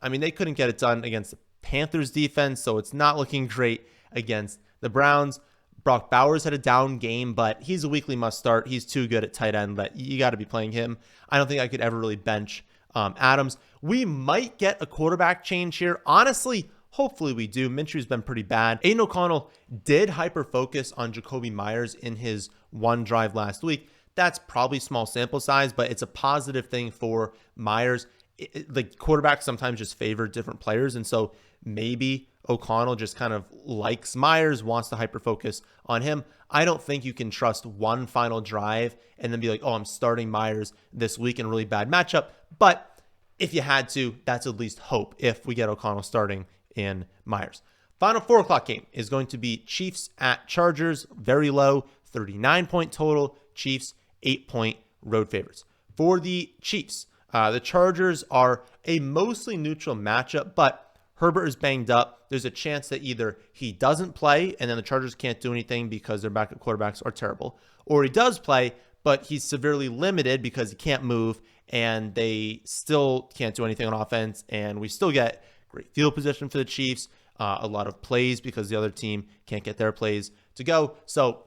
they couldn't get it done against the Panthers defense, so it's not looking great against the Browns. Brock Bowers had a down game, but he's a weekly must start. He's too good at tight end that you got to be playing him. I don't think I could ever really bench Adams. We might get a quarterback change here. Honestly, hopefully we do. Minshew's been pretty bad. Aiden O'Connell did hyper-focus on Jacoby Myers in his one drive last week. That's probably small sample size, but it's a positive thing for Myers. The quarterbacks sometimes just favor different players, and so maybe O'Connell just kind of likes Myers, wants to hyper-focus on him. I don't think you can trust one final drive and then be like, oh, I'm starting Myers this week in a really bad matchup. But if you had to, that's at least hope if we get O'Connell starting in Myers. Final 4 o'clock game is going to be Chiefs at Chargers. Very low, 39-point total. Chiefs, 8-point road favorites. For the Chiefs, the Chargers are a mostly neutral matchup, but Herbert is banged up. There's a chance that either he doesn't play and then the Chargers can't do anything because their backup quarterbacks are terrible, or he does play, but he's severely limited because he can't move and they still can't do anything on offense, and we still get great field position for the Chiefs, a lot of plays because the other team can't get their plays to go. So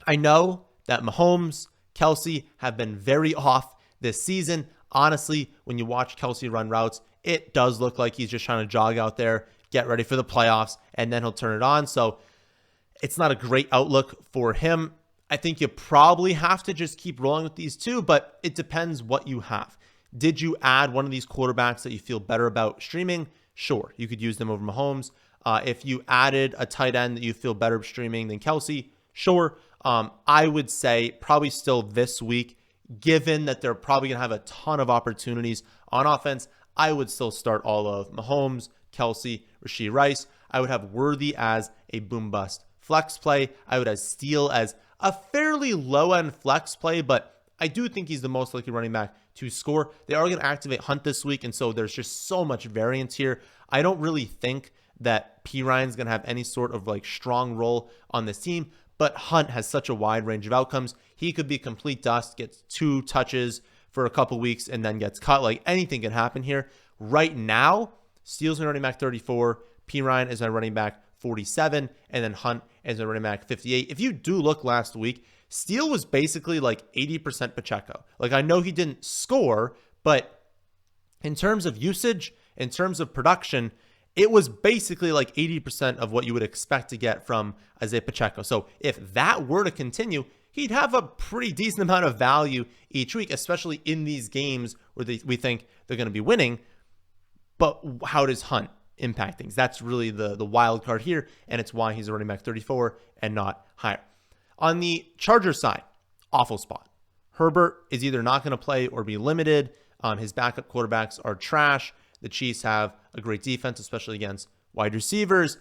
I know that Mahomes, Kelsey have been very off this season. Honestly, when you watch Kelsey run routes, it does look like he's just trying to jog out there, get ready for the playoffs, and then he'll turn it on. So it's not a great outlook for him. I think you probably have to just keep rolling with these two, but it depends what you have. Did you add one of these quarterbacks that you feel better about streaming? Sure, you could use them over Mahomes. If you added a tight end that you feel better streaming than Kelsey, sure. I would say probably still this week, given that they're probably going to have a ton of opportunities on offense, I would still start all of Mahomes, Kelsey, Rashee Rice. I would have Worthy as a boom bust flex play. I would have Steele as a fairly low-end flex play, but I do think he's the most likely running back to score. They are going to activate Hunt this week, and so there's just so much variance here. I don't really think that P. Ryan's going to have any sort of like strong role on this team, but Hunt has such a wide range of outcomes. He could be complete dust, gets 2 touches for a couple weeks, and then gets cut. Like anything can happen here. Right now, Steele's my running back 34, P. Ryan is my running back 47, and then Hunt is my running back 58. If you do look last week, Steele was basically like 80% Pacheco. Like I know he didn't score, but in terms of usage, in terms of production, it was basically like 80% of what you would expect to get from Isaiah Pacheco. So if that were to continue, he'd have a pretty decent amount of value each week, especially in these games where we think they're going to be winning. But how does Hunt impact things? That's really the wild card here, and it's why he's a running back 34 and not higher. On the Chargers side, awful spot. Herbert is either not going to play or be limited. His backup quarterbacks are trash. The Chiefs have a great defense, especially against wide receivers.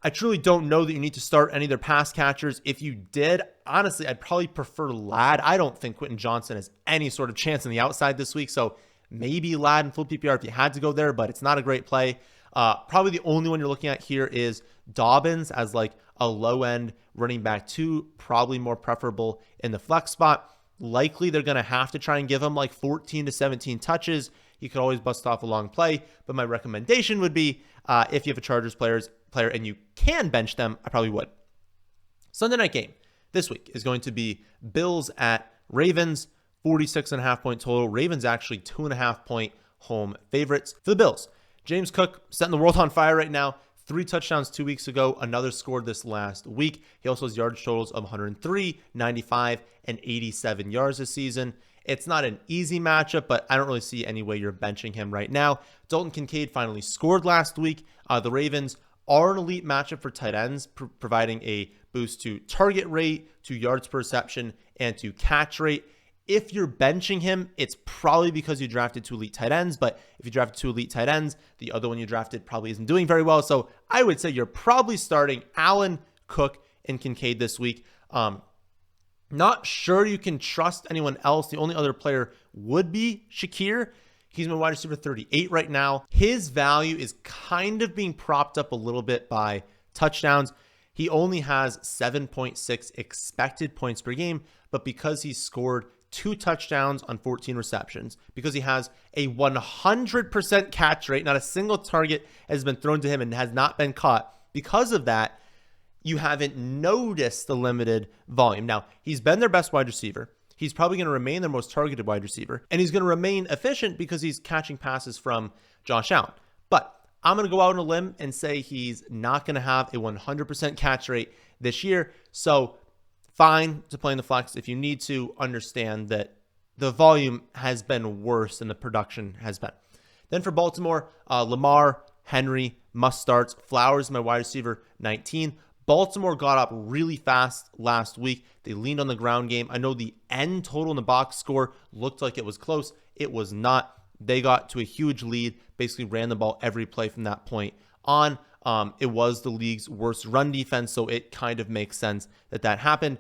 I truly don't know that you need to start any of their pass catchers. If you did, honestly, I'd probably prefer Ladd. I don't think Quentin Johnson has any sort of chance on the outside this week, so maybe Ladd in full PPR if you had to go there, but it's not a great play. Probably the only one you're looking at here is Dobbins as like a low-end running back 2, probably more preferable in the flex spot. Likely they're going to have to try and give him like 14 to 17 touches. You could always bust off a long play, but my recommendation would be if you have a Chargers player and you can bench them, I probably would. Sunday night game this week is going to be Bills at Ravens, 46.5 point total. Ravens actually 2.5 point home favorites for the Bills. James Cook setting the world on fire right now. 3 touchdowns 2 weeks ago, another scored this last week. He also has yardage totals of 103, 95, and 87 yards this season. It's not an easy matchup, but I don't really see any way you're benching him right now. Dalton Kincaid finally scored last week. The Ravens are an elite matchup for tight ends, providing a boost to target rate, to yards per reception, and to catch rate. If you're benching him, it's probably because you drafted 2 elite tight ends, but if you drafted 2 elite tight ends, the other one you drafted probably isn't doing very well. So I would say you're probably starting Allen, Cook, in Kincaid this week. Not sure you can trust anyone else. The only other player would be Shakir. He's my wide receiver 38 right now. His value is kind of being propped up a little bit by touchdowns. He only has 7.6 expected points per game, but because he's scored 2 touchdowns on 14 receptions, because he has a 100% catch rate, not a single target has been thrown to him and has not been caught. Because of that, you haven't noticed the limited volume. Now, he's been their best wide receiver. He's probably going to remain their most targeted wide receiver, and he's going to remain efficient because he's catching passes from Josh Allen. But I'm going to go out on a limb and say he's not going to have a 100% catch rate this year. So fine to play in the flex if you need to. Understand that the volume has been worse than the production has been. Then for Baltimore, Lamar, Henry, must starts. Flowers, my wide receiver, 19. Baltimore got up really fast last week. They leaned on the ground game. I know the end total in the box score looked like it was close. It was not. They got to a huge lead, basically ran the ball every play from that point on. It was the league's worst run defense, so it kind of makes sense that that happened.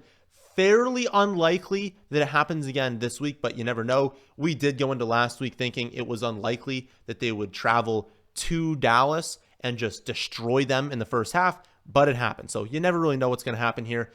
Fairly unlikely that it happens again this week, but you never know. We did go into last week thinking it was unlikely that they would travel to Dallas and just destroy them in the first half, but it happened. So you never really know what's going to happen here.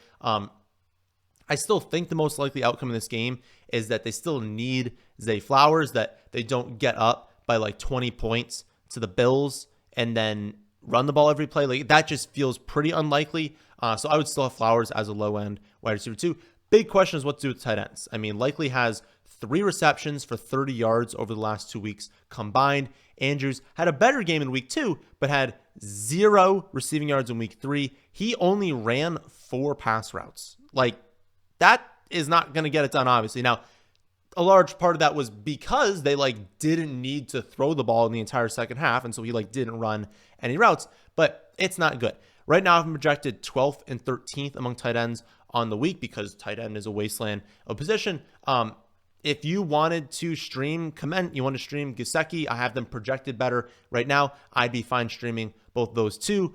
I still think the most likely outcome in this game is that they still need Zay Flowers, that they don't get up by like 20 points to the Bills and then run the ball every play. Like that just feels pretty unlikely. So I would still have Flowers as a low-end wide receiver 2. Big question is what to do with tight ends. I mean, Likely has 3 receptions for 30 yards over the last 2 weeks combined. Andrews had a better game in week 2, but had 0 receiving yards in week 3. He only ran 4 pass routes. Like, that is not going to get it done, obviously. Now, a large part of that was because they didn't need to throw the ball in the entire second half, and so he didn't run any routes, but it's not good. Right now, I'm projected 12th and 13th among tight ends on the week because tight end is a wasteland of position. If you wanted to stream Kmet, you want to stream Gesicki, I have them projected better right now. I'd be fine streaming both those two.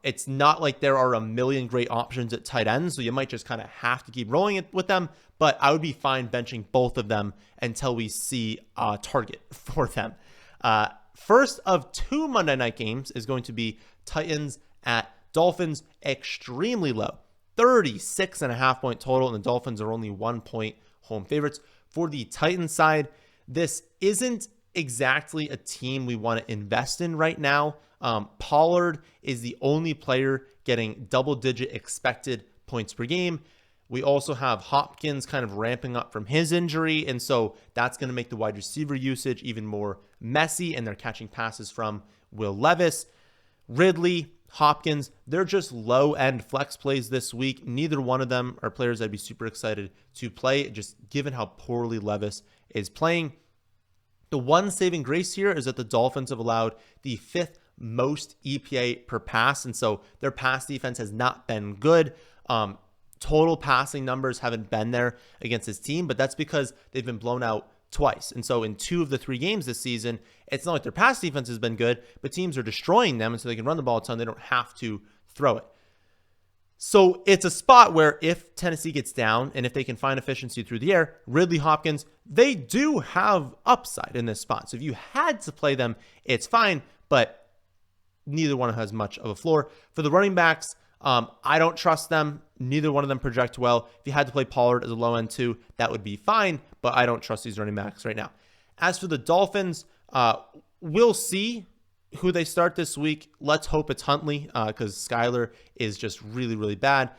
It's not like there are a million great options at tight end, so you might just kind of have to keep rolling it with them, but I would be fine benching both of them until we see a target for them. First of 2 Monday night games is going to be Titans at Dolphins, extremely low. 36.5 point total, and the Dolphins are only 1 point home favorites. For the Titans side, this isn't exactly a team we want to invest in right now. Pollard is the only player getting double-digit expected points per game. We also have Hopkins kind of ramping up from his injury, and so that's going to make the wide receiver usage even more messy, and they're catching passes from Will Levis. Ridley, Hopkins, they're just low-end flex plays this week. Neither one of them are players I'd be super excited to play, just given how poorly Levis is playing. The one saving grace here is that the Dolphins have allowed the 5th most EPA per pass, and so their pass defense has not been good. Total passing numbers haven't been there against this team, but that's because they've been blown out twice. And so in 2 of the 3 games this season, it's not like their pass defense has been good, but teams are destroying them, and so they can run the ball a ton. They don't have to throw it. So it's a spot where if Tennessee gets down and if they can find efficiency through the air, Ridley, Hopkins, they do have upside in this spot. So if you had to play them, it's fine, but neither one has much of a floor. For the running backs, I don't trust them. Neither one of them project well. If you had to play Pollard as a low end too, that would be fine, but I don't trust these running backs right now. As for the Dolphins, we'll see who they start this week. Let's hope it's Huntley because Skyler is just really, really bad.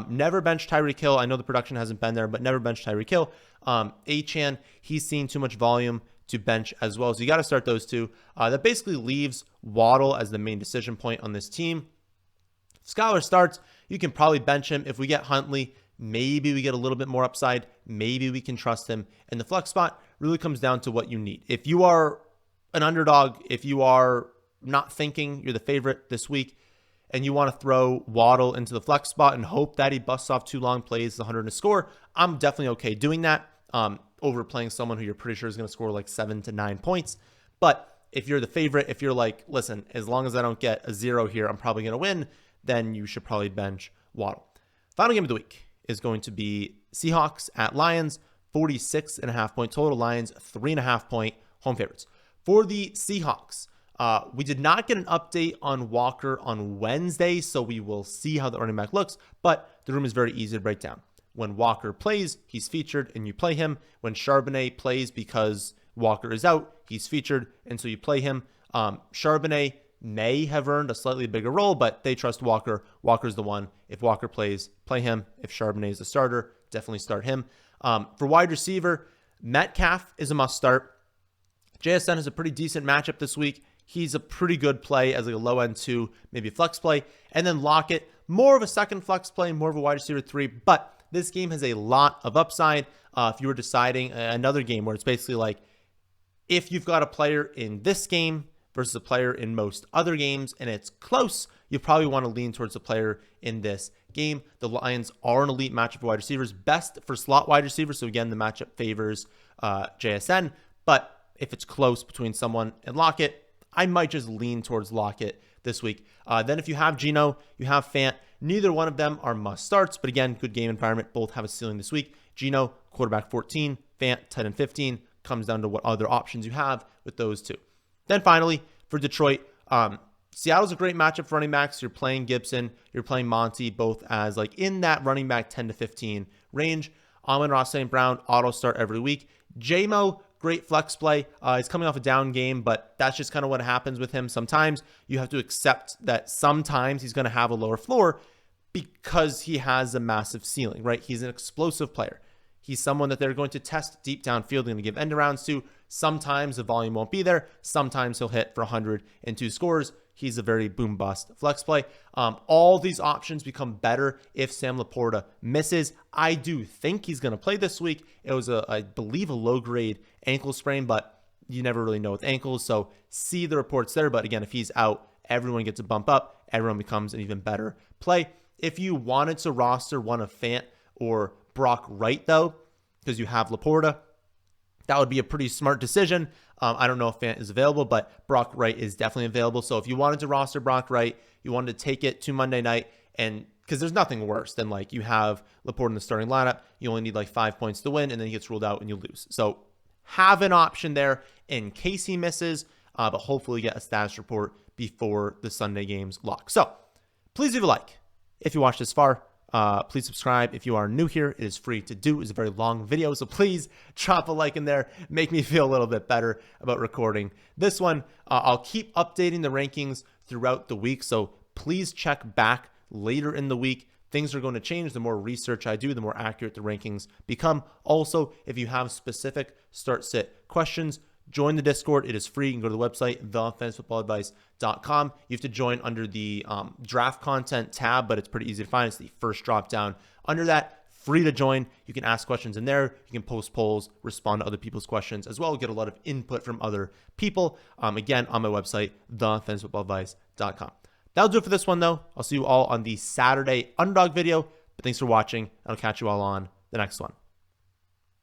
Never bench Tyreek Hill. I know the production hasn't been there, but never bench Tyreek Hill. Achane, he's seen too much volume to bench as well. So you got to start those two. That basically leaves Waddle as the main decision point on this team. If Skyler starts, you can probably bench him. If we get Huntley, maybe we get a little bit more upside. Maybe we can trust him. And the flex spot really comes down to what you need. If you are an underdog, if you are not thinking you're the favorite this week, and you want to throw Waddle into the flex spot and hope that he busts off 2 long plays, 100 to score, I'm definitely okay doing that over playing someone who you're pretty sure is going to score 7 to 9 points. But if you're the favorite, if you're listen, as long as I don't get a 0 here, I'm probably going to win, then you should probably bench Waddle. Final game of the week is going to be Seahawks at Lions, 46.5 point total. Lions, 3.5 point home favorites. For the Seahawks, we did not get an update on Walker on Wednesday, so we will see how the running back looks, but the room is very easy to break down. When Walker plays, he's featured and you play him. When Charbonnet plays because Walker is out, he's featured and so you play him. Charbonnet may have earned a slightly bigger role, but they trust Walker. Walker's the one. If Walker plays, play him. If Charbonnet is the starter, definitely start him. For wide receiver, Metcalf is a must start. JSN has a pretty decent matchup this week. He's a pretty good play as like a low end 2, maybe a flex play. And then Lockett, more of a second flex play, more of a wide receiver 3, but this game has a lot of upside. If you were deciding another game where it's basically like, if you've got a player in this game versus a player in most other games and it's close, you probably want to lean towards the player in this game. The Lions are an elite matchup for wide receivers, best for slot wide receivers. So again, the matchup favors JSN, but if it's close between someone and Lockett, I might just lean towards Lockett this week. Then if you have Geno, you have Fant. Neither one of them are must starts, but again, good game environment. Both have a ceiling this week. Geno, quarterback 14, Fant, tight end 15. Comes down to what other options you have with those two. Then finally, for Detroit, Seattle's a great matchup for running backs. You're playing Gibson, you're playing Monty, both as like in that running back 10 to 15 range. Amon-Ra St. Brown, auto start every week. J-Mo, great flex play. He's coming off a down game, but that's just kind of what happens with him. Sometimes you have to accept that sometimes he's going to have a lower floor because he has a massive ceiling, right? He's an explosive player. He's someone that they're going to test deep downfield and give end arounds to. Sometimes the volume won't be there. Sometimes he'll hit for 102 scores. He's a very boom bust flex play. All these options become better if Sam Laporta misses. I do think he's going to play this week. It was, I believe, a low-grade ankle sprain, but you never really know with ankles. So see the reports there. But again, if he's out, everyone gets a bump up. Everyone becomes an even better play. If you wanted to roster one of Fant or Brock Wright, though, because you have Laporta, that would be a pretty smart decision. I don't know if Fant is available, but Brock Wright is definitely available. So if you wanted to roster Brock Wright, you wanted to take it to Monday night, and because there's nothing worse than like you have Laporta in the starting lineup, you only need like 5 points to win, and then he gets ruled out and you lose. So have an option there in case he misses, but hopefully get a status report before the Sunday games lock. So please leave a like if you watched this far. Please subscribe if you are new here. It is free to do. It's a very long video, so please drop a like in there. Make me feel a little bit better about recording this one. I'll keep updating the rankings throughout the week, so please check back later in the week. Things are going to change. The more research I do, the more accurate the rankings become. Also, if you have specific start-sit questions, join the Discord. It is free. You can go to the website, thefantasyfootballadvice.com. You have to join under the draft content tab, but it's pretty easy to find. It's the first drop down. Under that, free to join. You can ask questions in there. You can post polls, respond to other people's questions as well. Get a lot of input from other people. Again, on my website, thefantasyfootballadvice.com. That'll do it for this one, though. I'll see you all on the Saturday Underdog video. But thanks for watching, and I'll catch you all on the next one.